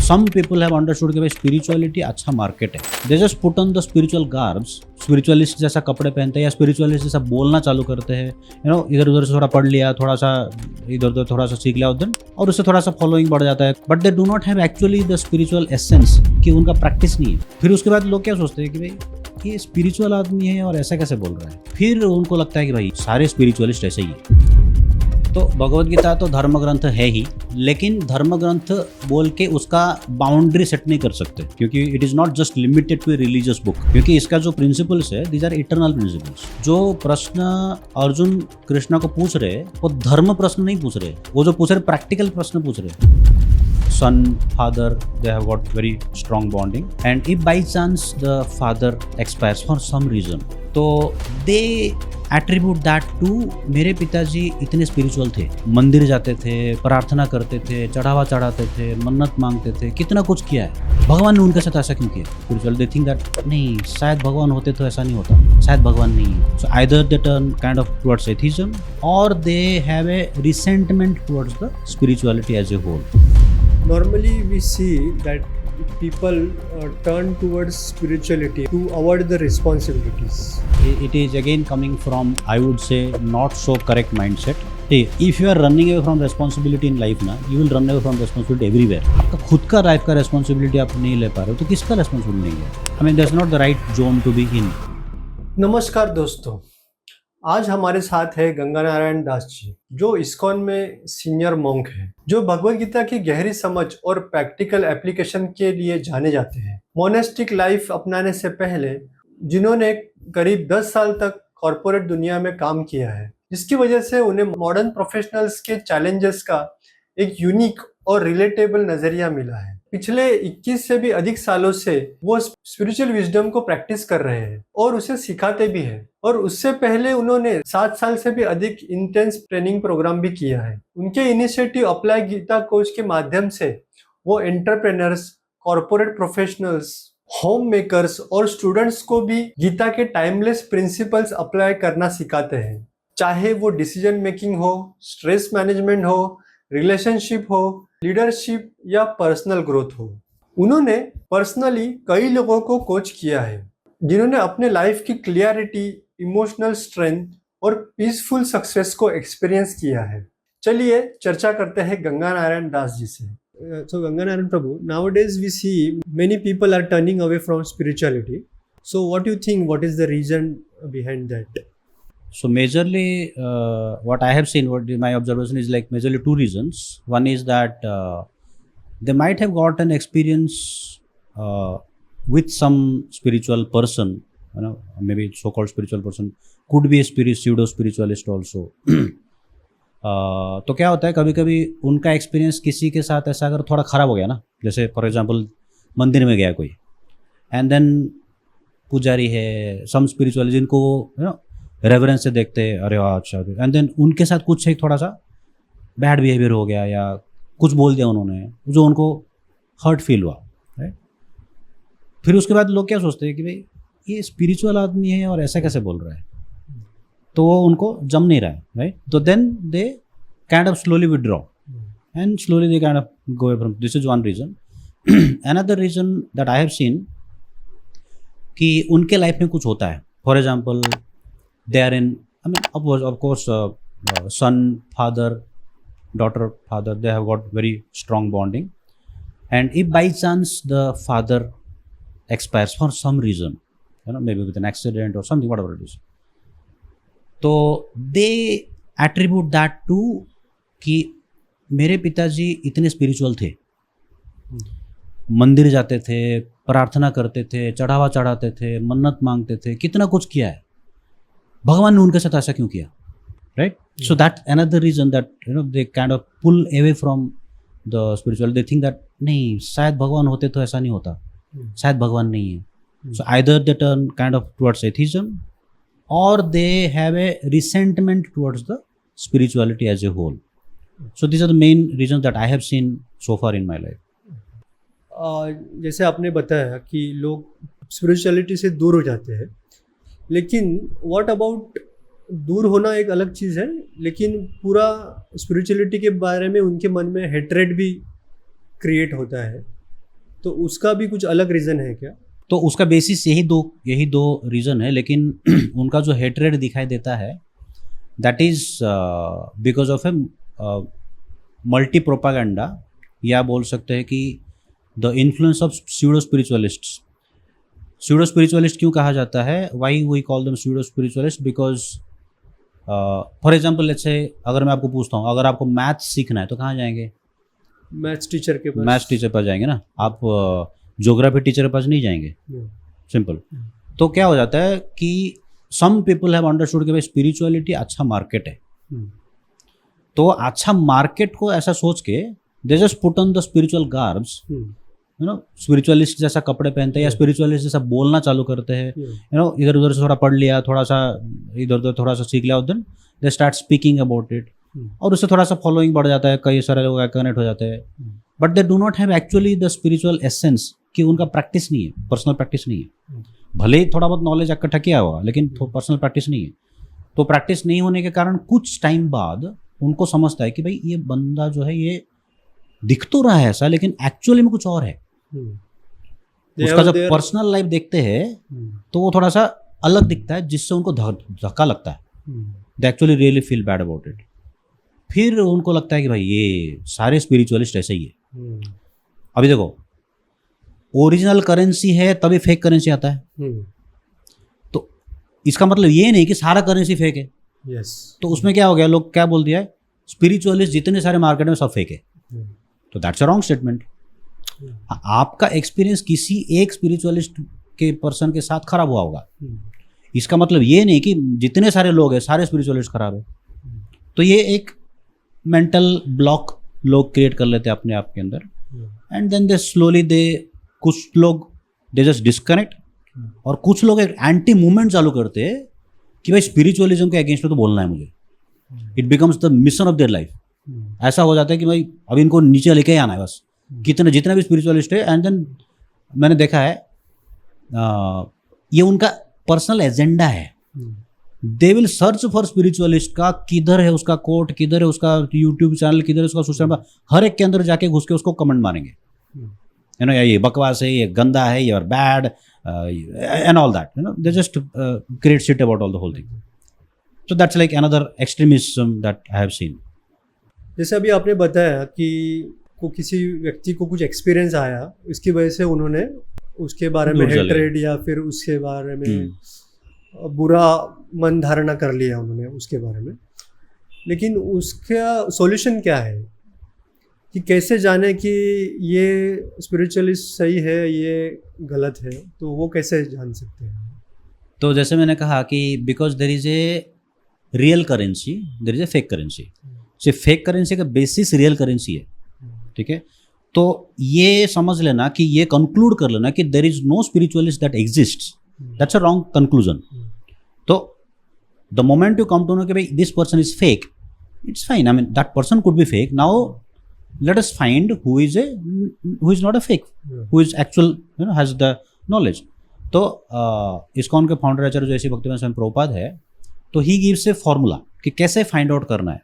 some people have understood कि भाई spirituality अच्छा market है. They just put on the spiritual garbs, spiritualist जैसा कपड़े पहनते हैं या spiritualist जैसा बोलना चालू करते हैं, इधर उधर से थोड़ा पढ़ लिया, थोड़ा सा इधर उधर थोड़ा सा सीख लिया उधर, और उससे थोड़ा सा फॉलोइंग बढ़ जाता है. But they do not have actually the spiritual essence, कि उनका प्रैक्टिस नहीं है. फिर उसके बाद लोग क्या सोचते हैं कि भाई ये स्पिरिचुअल आदमी है और ऐसा कैसे बोल रहा है. फिर उनको लगता है कि भाई सारे स्पिरिचुअलिस्ट ऐसे ही है. तो भगवद गीता तो धर्म ग्रंथ है ही, लेकिन धर्म ग्रंथ बोल के उसका बाउंड्री सेट नहीं कर सकते, क्योंकि it is not just limited to a religious book. क्योंकि इसका जो प्रिंसिपल्स है, दीज आर इटर्नल प्रिंसिपल्स. जो प्रश्न अर्जुन कृष्णा को पूछ रहे, वो धर्म प्रश्न नहीं पूछ रहे, वो जो पूछ रहे प्रैक्टिकल प्रश्न पूछ रहे. Son, father, they have got very strong bonding, and if by chance the father expires for some reason, तो they attribute that to मेरे पिताजी इतने स्पिरिचुअल थे, मंदिर जाते थे, प्रार्थना करते थे, चढ़ावा चढ़ाते थे, मन्नत मांगते थे, कितना कुछ किया है, भगवान ने उनके साथ ऐसा क्यों किया. स्पिरिचुअल दे थिंक दैट नहीं, शायद भगवान होते तो ऐसा नहीं होता, शायद भगवान नहीं है. So either they turn kind of towards atheism और they have a resentment towards the spirituality as a whole. Normally we see that people turn towards spirituality to avoid the responsibilities. It is again coming from, I would say, not so correct mindset. If you are running away from responsibility in life ना, you will run away from responsibility everywhere. आपका खुद का life का responsibility आप नहीं ले पा रहे हो तो किसका responsibility लेंगे. I mean, that's not the right zone to be in. नमस्कार दोस्तों, आज हमारे साथ है गंगा नारायण दास जी, जो इस्कॉन में सीनियर मॉन्क है, जो भगवद गीता की गहरी समझ और प्रैक्टिकल एप्लीकेशन के लिए जाने जाते हैं. मोनेस्टिक लाइफ अपनाने से पहले जिन्होंने करीब 10 साल तक कॉरपोरेट दुनिया में काम किया है, जिसकी वजह से उन्हें मॉडर्न प्रोफेशनल्स के चैलेंजेस का एक यूनिक और रिलेटेबल नजरिया मिला है. पिछले 21 से भी अधिक सालों से वो स्पिरिचुअल विजडम को प्रैक्टिस कर रहे हैं और उसे सिखाते भी हैं. और उससे पहले उन्होंने 7 साल से भी अधिक इंटेंस ट्रेनिंग प्रोग्राम भी किया है. उनके इनिशिएटिव अप्लाई गीता कोच के माध्यम से वो entrepreneurs, corporate professionals, home makers और स्टूडेंट्स को भी गीता के टाइमलेस प्रिंसिपल्स अप्लाई करना सिखाते हैं. चाहे वो डिसीजन मेकिंग हो, स्ट्रेस मैनेजमेंट हो, रिलेशनशिप हो, लीडरशिप या पर्सनल ग्रोथ हो. उन्होंने पर्सनली कई लोगों को कोच किया है, जिन्होंने अपने लाइफ की क्लियरिटी, इमोशनल स्ट्रेंथ और पीसफुल सक्सेस को एक्सपीरियंस किया है. चलिए चर्चा करते हैं गंगा नारायण दास जी से. So Ganga Narayan Prabhu, nowadays we see many people are turning away from spirituality. So what do you think, what is the reason behind that? So majorly what I have seen, what my observation is like majorly two reasons. One is that they might have got an experience with some spiritual person, maybe so-called spiritual person, could be a pseudo spiritualist also. तो क्या होता है, कभी कभी उनका experience किसी के साथ ऐसा अगर थोड़ा ख़राब हो गया ना, जैसे फॉर एग्जांपल मंदिर में गया कोई, एंड देन पुजारी है, सम स्पिरिचुअल जिनको रेवरेंस से देखते हैं, अरे वाह अच्छा, एंड देन उनके साथ कुछ एक थोड़ा सा बैड बिहेवियर हो गया या कुछ बोल दिया उन्होंने जो उनको हर्ट फील हुआ, राइट. फिर उसके बाद लोग क्या सोचते हैं कि भाई ये स्पिरिचुअल आदमी है और ऐसा कैसे बोल रहा है, तो वो उनको जम नहीं रहा है, राइट. तो then they kind of slowly withdraw and slowly they kind of go away from. This is one reason. Another reason that I have seen कि उनके लाइफ में कुछ होता है. For example they are in, I mean, of course, son, father, daughter, father, they have got very strong bonding, and if by chance the father expires for some reason, maybe with an accident or something, whatever it is, तो they attribute that to कि मेरे पिताजी इतने spiritual थे, मंदिर जाते थे, प्रार्थना करते थे, चढ़ावा चढ़ाते थे, मन्नत मांगते थे, कितना कुछ किया है, भगवान ने उनके साथ ऐसा क्यों किया, right. So that another reason that they kind of pull away from the spiritual. They think that नहीं, शायद भगवान होते तो ऐसा नहीं होता, शायद भगवान नहीं है. So either they turn kind of towards atheism और they have a resentment towards the spirituality as a whole. So this are the main reason that I have seen so far in my life. जैसे आपने बताया कि लोग spirituality से दूर हो जाते हैं, लेकिन व्हाट अबाउट दूर होना एक अलग चीज़ है, लेकिन पूरा स्पिरिचुअलिटी के बारे में उनके मन में हेट्रेड भी क्रिएट होता है. तो उसका भी कुछ अलग रीज़न है क्या? तो उसका बेसिस यही दो रीज़न है, लेकिन उनका जो हेट्रेड दिखाई देता है that is because of a multi propaganda, या बोल सकते हैं कि the influence of pseudo spiritualists. Pseudo spiritualist क्यों कहा जाता है? Why we call them pseudo spiritualist? Because for example let's say अगर मैं आपको पूछता हूँ, अगर आपको मैथ्स सीखना है तो कहाँ जाएंगे? मैथ्स टीचर के पास। मैथ्स टीचर पास जाएंगे ना, आप ज्योग्राफी टीचर के पास नहीं जाएंगे। सिंपल। तो क्या हो जाता है कि सम पीपल हैव अंडरस्टूड कि भाई स्पिरिचुअलिटी अच्छा मार्केट है, तो अच्छा मार्केट को ऐसा सोच के they just put on the spiritual garbs, you know, spiritualist जैसा कपड़े पहनते हैं या स्पिरिचुअलिस्ट जैसा बोलना चालू करते हैं, यू नो, इधर उधर से थोड़ा पढ़ लिया, थोड़ा सा इधर उधर थोड़ा सा सीख लिया, then they start speaking about it, और उससे थोड़ा सा फॉलोइंग बढ़ जाता है, कई सारे लोग कनेक्ट हो जाते हैं, but they do not have actually the spiritual essence, कि उनका प्रैक्टिस नहीं है, पर्सनल प्रैक्टिस नहीं है। भले ही थोड़ा बहुत नॉलेज इकट्ठा किया होगा, लेकिन पर्सनल प्रैक्टिस नहीं है। तो प्रैक्टिस नहीं होने के कारण कुछ टाइम बाद उनको समझता है कि भाई ये बंदा जो है ये दिख तो रहा है ऐसा, लेकिन एक्चुअली में कुछ और है। उसका जब पर्सनल लाइफ देखते हैं तो वो थोड़ा सा अलग दिखता है, जिससे उनको धक्का लगता है। They actually really feel bad about it. फिर उनको लगता है कि भाई ये सारे स्पिरिचुअलिस्ट ऐसे ही है। अभी देखो, ओरिजिनल करेंसी है तभी फेक करेंसी आता है, तो इसका मतलब ये नहीं कि सारा करेंसी फेक है। तो उसमें क्या हो गया, लोग क्या बोल दिया है, स्पिरिचुअलिस्ट जितने सारे मार्केट में सब फेक है। तो दैट्स अ रॉन्ग स्टेटमेंट। आपका एक्सपीरियंस किसी एक स्पिरिचुअलिस्ट के पर्सन के साथ खराब हुआ होगा, इसका मतलब ये नहीं कि जितने सारे लोग हैं सारे स्पिरिचुअलिस्ट खराब है। तो ये एक मेंटल ब्लॉक लोग क्रिएट कर लेते हैं अपने आप के अंदर, एंड देन दे स्लोली कुछ लोग दे जस्ट डिस्कनेक्ट, और कुछ लोग एक एंटी मूवमेंट चालू करते हैं कि भाई स्पिरिचुअलिज्म के अगेंस्ट में तो बोलना है मुझे। It becomes the mission of their life. ऐसा हो जाता है कि भाई अब इनको नीचे लेके ही आना है बस, जितने भी स्पिरिचुअलिस्ट है। एंड देन मैंने देखा है ये उनका पर्सनल एजेंडा है। They will search for spiritualist का किधर है उसका कोट, किधर है उसका यूट्यूब चैनल, किधर है उसका सोशल मीडिया, हर एक के अंदर जाके घुस के उसको कमेंट मारेंगे, यू नो, ये बकवास है, ये गंदा है, ये bad and all that, you know, they just create shit about all the whole thing. So that's like another extremism that I have seen. जैसे अभी आपने बताया कि किसी व्यक्ति को कुछ एक्सपीरियंस आया, इसकी वजह से उन्होंने उसके बारे में हेट्रेड या फिर उसके बारे में बुरा मन धारणा कर लिया उन्होंने उसके बारे में। लेकिन उसका सॉल्यूशन क्या है कि कैसे जाने कि ये स्पिरिचुअलिस्ट सही है, ये गलत है? तो वो कैसे जान सकते हैं? तो जैसे मैंने कहा कि because there is a real currency, there is a fake currency. सिर्फ फेक करेंसी का बेसिस रियल करेंसी है, ठीक है? तो ये समझ लेना कि ये कंक्लूड कर लेना कि there is no spiritualist that exists, that's a wrong conclusion. तो the moment you come to know कि भाई this person is fake, it's fine, I mean that person could be fake. Now let us find who is not a fake, who is actual, you know, has the knowledge. तो ISKCON के founder आचार्य जैसे भक्तिवेदांत स्वामी प्रभुपाद है, तो he gives a formula कि कैसे find out करना है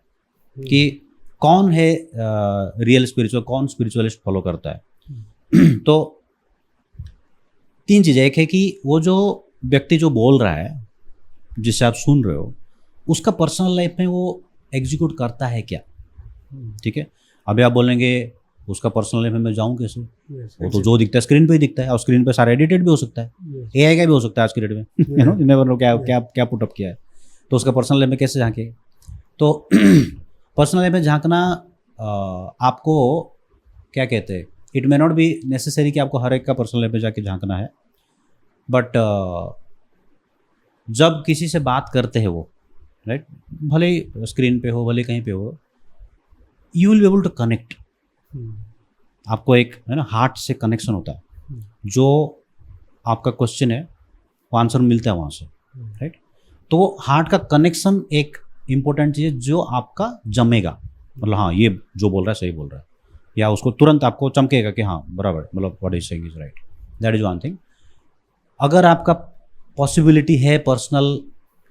कि कौन है रियल स्पिरिचुअल, कौन स्पिरिचुअलिस्ट फॉलो करता है। तो तीन चीज़ें, एक है कि वो जो व्यक्ति जो बोल रहा है, जिससे आप सुन रहे हो, उसका पर्सनल लाइफ में वो एग्जीक्यूट करता है क्या, ठीक है? अभी आप बोलेंगे उसका पर्सनल लाइफ में मैं जाऊँ कैसे? वो तो जो दिखता है स्क्रीन पे ही दिखता है, और स्क्रीन पे सारा एडिटेड भी हो सकता है, एआई का भी हो सकता है आज की डेट में, यू नो, नेवर नो क्या पुटअप किया है। तो उसका पर्सनल लाइफ में कैसे झांके? तो पर्सनल लाइफ में झांकना आपको क्या कहते हैं, it may not be necessary कि आपको हर एक का पर्सनल लाइफ में जाके झांकना है, बट जब किसी से बात करते हैं वो, राइट, भले ही स्क्रीन पे हो, भले कहीं पे हो, you will be able to connect. आपको एक, है ना, हार्ट से कनेक्शन होता है, जो आपका क्वेश्चन है वो आंसर मिलता है वहाँ से, राइट? तो वो हार्ट का कनेक्शन एक इम्पोर्टेंट चीज़ है जो आपका जमेगा, मतलब हाँ ये जो बोल रहा है सही बोल रहा है, या उसको तुरंत आपको चमकेगा कि हाँ बराबर, मतलब what is saying is right. That is one thing. अगर आपका पॉसिबिलिटी है पर्सनल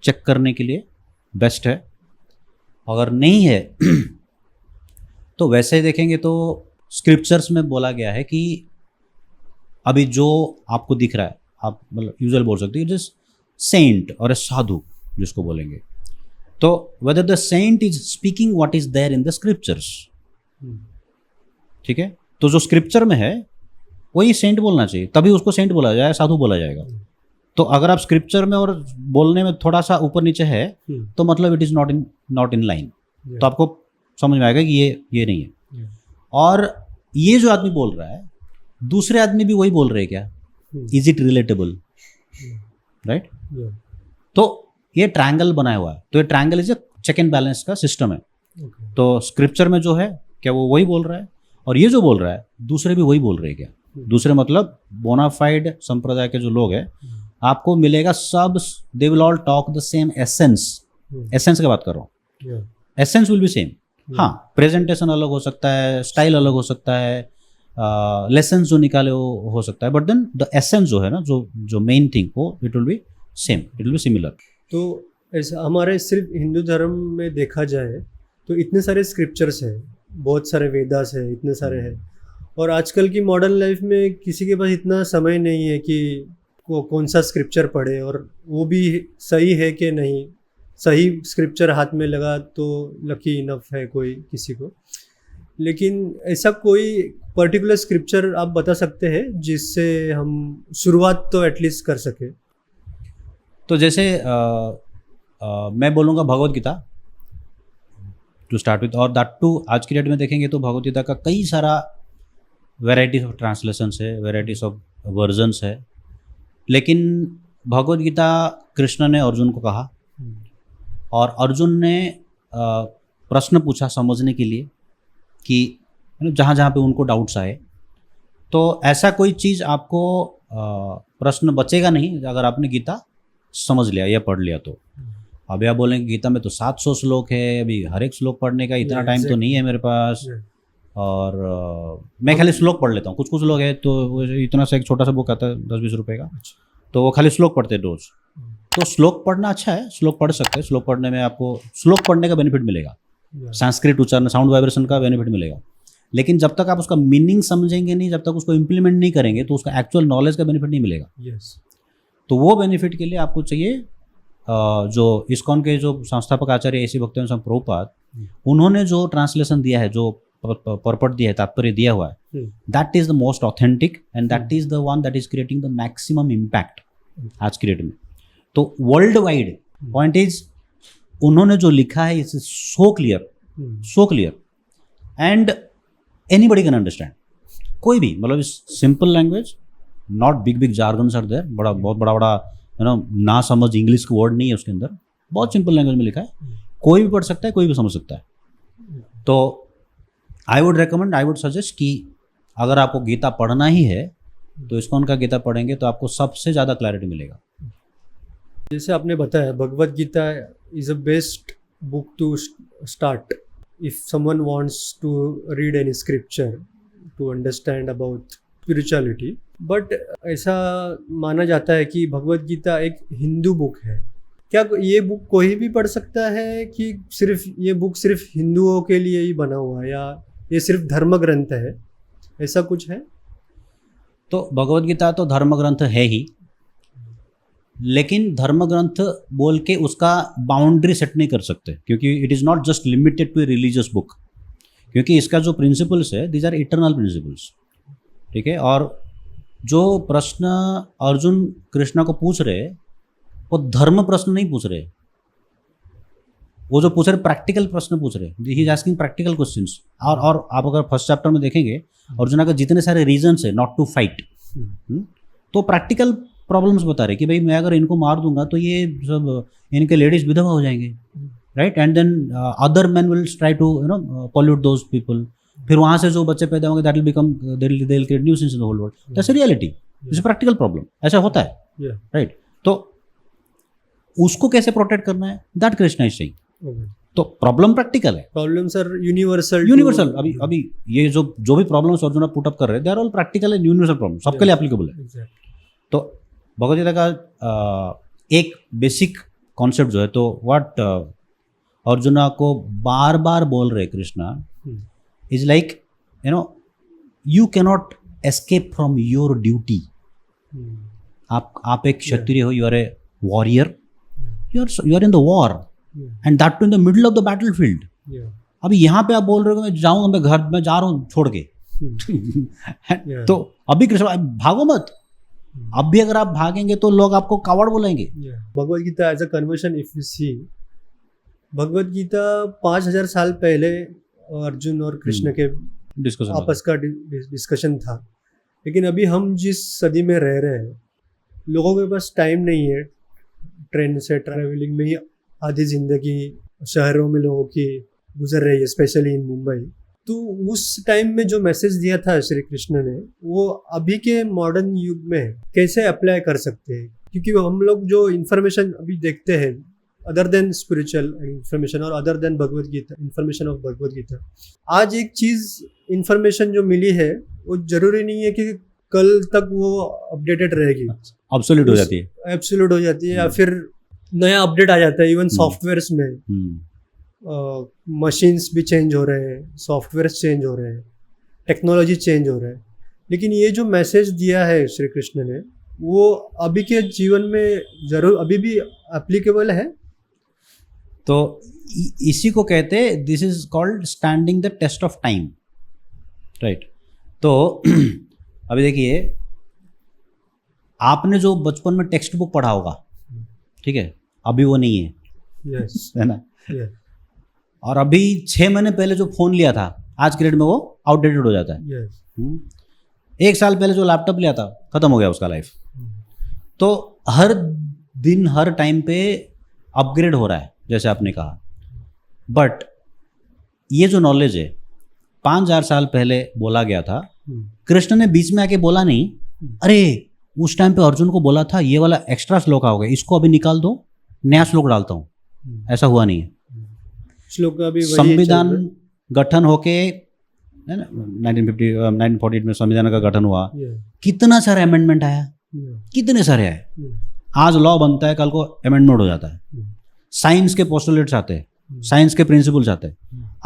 चेक करने के लिए, बेस्ट है। अगर नहीं है तो वैसे ही देखेंगे तो स्क्रिप्चर्स में बोला गया है कि अभी जो आपको दिख रहा है, आप मतलब यूजुअल बोल सकते हैं जस्ट सेंट और ए साधु जिसको बोलेंगे, तो whether the saint is speaking what is there in the scriptures, ठीक है, तो जो स्क्रिप्चर में है वही सेंट बोलना चाहिए, तभी उसको सेंट बोला जाएगा, साधु बोला जाएगा। तो अगर आप स्क्रिप्चर में और बोलने में थोड़ा सा ऊपर नीचे है तो मतलब it is not in line, तो आपको समझ में आएगा कि ये नहीं है। और ये जो आदमी बोल रहा है दूसरे आदमी भी वही बोल रहे हैं क्या, इज इट रिलेटेबल, राइट? तो ये ट्रायंगल बनाया हुआ है, तो ये triangle is a check and balance का सिस्टम है। तो स्क्रिप्चर में जो है क्या वो वही बोल रहा है, और ये जो बोल रहा है दूसरे भी वही बोल रहे हैं क्या, दूसरे मतलब बोनाफाइड संप्रदाय के जो लोग हैं आपको मिलेगा सब, they will all talk the same essence, essence की बात कर रहा हूँ, एसेंस विल बी सेम। हाँ, प्रेजेंटेशन अलग हो सकता है, स्टाइल अलग हो सकता है, लेसन जो निकाले हो सकता है, बट देन द एसेंस जो है ना, जो मेन थिंग वो it will be same, it will be similar. तो ऐसा हमारे सिर्फ हिंदू धर्म में देखा जाए तो इतने सारे स्क्रिप्चर्स हैं, बहुत सारे वेदास है, इतने सारे हैं, और आजकल की मॉडर्न लाइफ में किसी के पास इतना समय नहीं है कि कौन सा स्क्रिप्चर पढ़े, और वो भी सही है कि नहीं, सही स्क्रिप्चर हाथ में लगा तो लकी इनफ है कोई किसी को। लेकिन ऐसा कोई पर्टिकुलर स्क्रिप्चर आप बता सकते हैं जिससे हम शुरुआत तो एटलीस्ट कर सके? तो जैसे मैं बोलूँगा Bhagavad Gita to start with, और दैट टू आज की डेट में देखेंगे तो भगवत गीता का कई सारा वेराइटीज ऑफ ट्रांसलेशंस है, वेराइटीज ऑफ वर्जन्स है, लेकिन भगवत गीता कृष्ण ने अर्जुन को कहा, और अर्जुन ने प्रश्न पूछा समझने के लिए कि जहाँ जहाँ पे उनको डाउट्स आए, तो ऐसा कोई चीज़ आपको प्रश्न बचेगा नहीं अगर आपने गीता समझ लिया या पढ़ लिया तो। अभी आप बोलेंगे गीता में तो 700 श्लोक है, अभी हर एक श्लोक पढ़ने का इतना टाइम तो नहीं है मेरे पास, और मैं खाली श्लोक पढ़ लेता हूँ। कुछ लोग हैं तो इतना सा एक छोटा सा बुक आता है 10-20 रुपए का, तो वो खाली श्लोक पढ़ते हैं रोज। तो श्लोक पढ़ना अच्छा है, श्लोक पढ़ सकते हैं, श्लोक पढ़ने में आपको श्लोक पढ़ने का बेनिफिट मिलेगा, संस्कृत उच्चारण साउंड वाइब्रेशन का बेनिफिट मिलेगा, लेकिन जब तक आप उसका मीनिंग समझेंगे नहीं, जब तक उसको इम्प्लीमेंट नहीं करेंगे तो उसका एक्चुअल नॉलेज का बेनिफिट नहीं मिलेगा। तो वो बेनिफिट के लिए आपको चाहिए जो इस्कॉन के जो संस्थापक आचार्य ए.सी. भक्तिवेदांत स्वामी प्रभुपाद, उन्होंने जो ट्रांसलेशन दिया है, जो परपट दिया है, तात्पर्य दिया हुआ है, that is the most authentic and that is the one that is creating the maximum impact आज की डेट में। तो वर्ल्ड वाइड पॉइंट इज उन्होंने जो लिखा है it's so clear and anybody can understand, कोई भी, मतलब simple language, not big jargons are there, बहुत बड़ा ना समझ इंग्लिश का वर्ड नहीं है उसके अंदर, बहुत सिंपल लैंग्वेज में लिखा है, कोई भी पढ़ सकता है, कोई भी समझ सकता है। तो आई वुड सजेस्ट कि अगर आपको गीता पढ़ना ही है तो इस्कॉन का गीता पढ़ेंगे तो आपको सबसे ज़्यादा क्लैरिटी मिलेगा। जैसे आपने बताया Bhagavad Gita is a best book to start if someone wants to read any scripture to understand about spirituality, but ऐसा माना जाता है कि भगवत गीता एक हिंदू बुक है। क्या ये बुक कोई भी पढ़ सकता है कि सिर्फ ये बुक सिर्फ हिंदुओं के लिए ही बना हुआ है, या ये सिर्फ धर्म ग्रंथ है, ऐसा कुछ है? तो भगवत गीता तो धर्म ग्रंथ है ही, लेकिन धर्म ग्रंथ बोल के उसका बाउंड्री सेट नहीं कर सकते, क्योंकि it is not just limited to a religious book, क्योंकि इसका जो प्रिंसिपल्स है दीज आर इटर्नल प्रिंसिपल्स, ठीक है। और जो प्रश्न अर्जुन कृष्णा को पूछ रहे वो धर्म प्रश्न नहीं पूछ रहे, वो जो पूछ रहे प्रैक्टिकल प्रश्न पूछ रहे, he is asking practical questions. और आप अगर फर्स्ट चैप्टर में देखेंगे अर्जुन का जितने सारे रीजंस है नॉट टू फाइट, तो प्रैक्टिकल प्रॉब्लम्स बता रहे कि भाई मैं अगर इनको मार दूंगा तो ये सब इनके लेडीज विधवा हो जाएंगे, right, and then other man will try to pollute those people, फिर वहाँ से जो बच्चे पैदा होंगे that will become they will create nuisance in the whole world, that's a reality, it's a practical problem, ऐसा होता है, राइट। तो उसको कैसे प्रोटेक्ट करना है दैट कृष्णा इज सेइंग। तो प्रॉब्लम प्रैक्टिकल है, प्रॉब्लम सर यूनिवर्सल। अभी ये जो भी प्रॉब्लम्स अर्जुन पुटअप कर रहे हैं they are all practical and universal problem, सबके लिए एप्लीकेबल है। तो भगवद गीता का एक बेसिक कॉन्सेप्ट जो है, तो व्हाट अर्जुना को बार बार बोल रहे Krishna is like, you cannot escape from your duty. आप एक क्षत्रिय हो, you are a warrior, you are in the war and that too in the middle of the battlefield. अभी यहाँ पे आप बोल रहे हो मैं जाऊंगा, मैं घर में जा रहा हूँ छोड़ के. तो अभी कृष्ण भागो मत. अब भी अगर आप भागेंगे तो लोग आपको कावड़ बोलेंगे. Bhagavad Gita as a conversion if you see, Bhagavad Gita 5000 साल पहले अर्जुन और कृष्ण के डिस्कशन आपस का डिस्कशन था. लेकिन अभी हम जिस सदी में रह रहे हैं, लोगों के पास टाइम नहीं है. ट्रेन से ट्रैवलिंग में ही आधी जिंदगी शहरों में लोगों की गुजर रही है, स्पेशली इन मुंबई. तो उस टाइम में जो मैसेज दिया था श्री कृष्ण ने, वो अभी के मॉडर्न युग में कैसे अप्लाई कर सकते हैं? क्योंकि हम लोग जो इन्फॉर्मेशन अभी देखते हैं, अदर देन स्पिरिचुअल इन्फॉर्मेशन और other than Bhagavad Gita, information of Bhagavad Gita, आज एक चीज इन्फॉर्मेशन जो मिली है वो जरूरी नहीं है कि कल तक वो अपडेटेड रहेगी, ऑब्सोल्यूट हो जाती है. एब्सोल्यूट हो जाती है, या फिर नया अपडेट आ जाता है. इवन सॉफ्टवेयर्स में मशीन्स भी चेंज हो रहे हैं, सॉफ्टवेयर्स चेंज हो रहे हैं, टेक्नोलॉजी चेंज हो रहा है. लेकिन ये जो मैसेज दिया है श्री कृष्ण ने, वो अभी के जीवन में जरूर अभी भी एप्लीकेबल है. तो इसी को कहते हैं, this is called standing the test of time, right. तो अभी देखिए, आपने जो बचपन में टेक्स्ट बुक पढ़ा होगा, ठीक है, अभी वो नहीं है. यस, है ना. और अभी 6 महीने पहले जो फोन लिया था, आज के डेट में वो आउटडेटेड हो जाता है. यस, 1 साल पहले जो लैपटॉप लिया था, खत्म हो गया उसका लाइफ. तो हर दिन हर टाइम पे अपग्रेड हो रहा है, जैसे आपने कहा. बट ये जो नॉलेज है 5000 साल पहले बोला गया था. कृष्ण ने बीच में आके बोला नहीं, अरे उस टाइम पे अर्जुन को बोला था ये वाला एक्स्ट्रा श्लोक आओगे, इसको अभी निकाल दो, नया श्लोक डालता हूँ. ऐसा हुआ नहीं है. श्लोक का भी संविधान गठन होके 1948 में संविधान का गठन हुआ. कितना सारा अमेंडमेंट आया, कितने सारे आए. आज लॉ बनता है, कल को अमेंडमेंट हो जाता है. साइंस के पोस्टुलेट्स आते हैं, साइंस के प्रिंसिपल्स आते हैं,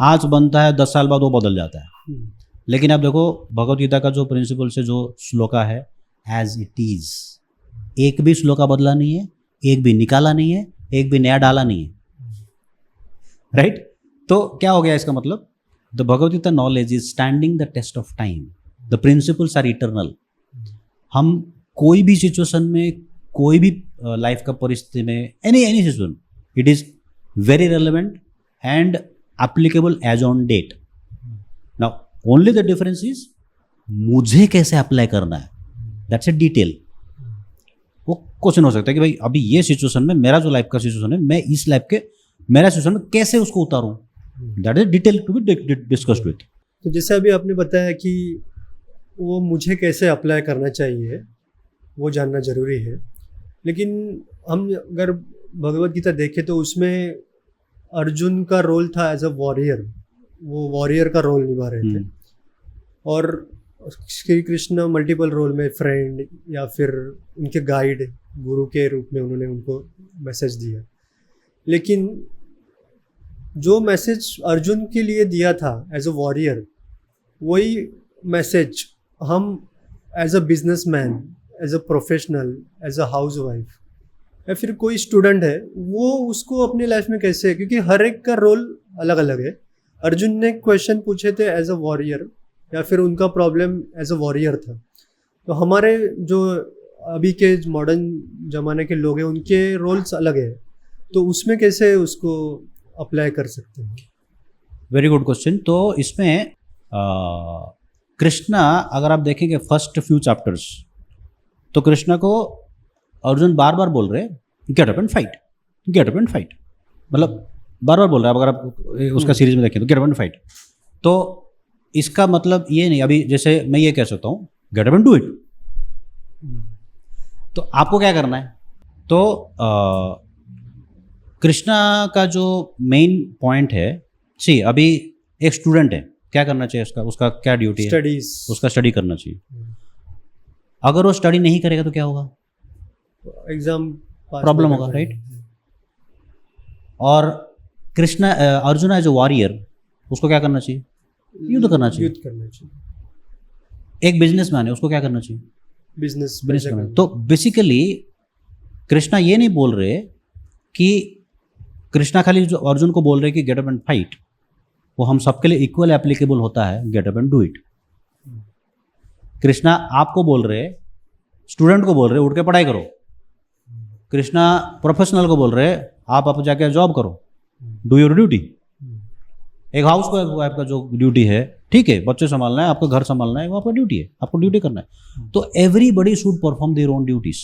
आज बनता है, 10 साल बाद वो बदल जाता है. लेकिन आप देखो भगवद गीता का जो प्रिंसिपल से जो श्लोका है, एज इट इज, एक भी श्लोका बदला नहीं है, एक भी निकाला नहीं है, एक भी नया डाला नहीं है. राइट. तो क्या हो गया इसका मतलब? The Bhagavad Gita knowledge is standing the test of time. The principles are eternal. हम कोई भी सिचुएशन में, कोई भी लाइफ का परिस्थिति में, any situation, it is very relevant and applicable as on date. Now only the difference is मुझे कैसे अप्लाई करना है, दैट्स ए डिटेल. वो क्वेश्चन हो सकता है कि भाई अभी ये सिचुएशन में, मेरा जो लाइफ का सिचुएशन है, मैं इस लाइफ के मेरा सिचुएशन में कैसे उसको उतारूं, that is detail to be discussed with. तो जैसे अभी आपने बताया कि वो मुझे कैसे अप्लाई करना चाहिए वो जानना जरूरी है. लेकिन हम अगर भगवद गीता देखें तो उसमें अर्जुन का रोल था एज अ वॉरियर, वो वॉरियर का रोल निभा रहे थे. और श्री कृष्ण मल्टीपल रोल में, फ्रेंड या फिर उनके गाइड, गुरु के रूप में उन्होंने उनको मैसेज दिया. लेकिन जो मैसेज अर्जुन के लिए दिया था एज अ वॉरियर, वही मैसेज हम as a businessman, as a professional, as a housewife या फिर कोई स्टूडेंट है, वो उसको अपनी लाइफ में कैसे, क्योंकि हर एक का रोल अलग अलग है. अर्जुन ने क्वेश्चन पूछे थे एज अ वॉरियर, या फिर उनका प्रॉब्लम एज अ वॉरियर था. तो हमारे जो अभी के मॉडर्न ज़माने के लोग हैं, उनके रोल्स अलग है. तो उसमें कैसे उसको अप्लाई कर सकते हैं? Very good question. तो इसमें कृष्णा, अगर आप देखेंगे फर्स्ट फ्यू चैप्टर्स, तो कृष्णा को अर्जुन बार बार बोल रहे get up and fight, get up and fight. मतलब बार बार बोल रहा है. अगर आप उसका सीरीज में देखें तो गेट अप एंड फाइट. तो इसका मतलब ये नहीं, अभी जैसे मैं ये कह सकता हूँ get up and do it. तो आपको क्या करना है? तो कृष्णा का जो मेन पॉइंट है, सी अभी एक स्टूडेंट है, क्या करना चाहिए उसका क्या ड्यूटी है? स्टडीज. उसका स्टडी करना चाहिए. अगर वो स्टडी नहीं करेगा तो क्या होगा? एग्जाम प्रॉब्लम होगा, राइट. और Krishna, Arjun as a warrior, उसको क्या करना चाहिए? युद्ध करना चाहिए. युद्ध करना चाहिए. एक बिजनेसमैन है, उसको क्या करना चाहिए? बिजनेस बिजनेस करना। तो बेसिकली कृष्णा ये नहीं बोल रहे कि कृष्णा खाली जो अर्जुन को बोल रहे कि गेट अप एंड फाइट, वो हम सबके लिए इक्वल एप्लीकेबल होता है, get up and do it. Krishna आपको बोल रहे, स्टूडेंट को बोल रहे उठ के पढ़ाई करो। कृष्णा प्रोफेशनल को बोल रहे आप अब जाके जॉब करो, डू योर ड्यूटी। एक हाउस वाइफ का जो ड्यूटी है, ठीक है, बच्चे संभालना है, आपका घर संभालना है, वो आपका ड्यूटी है, आपको ड्यूटी करना है। तो everybody should perform their own duties.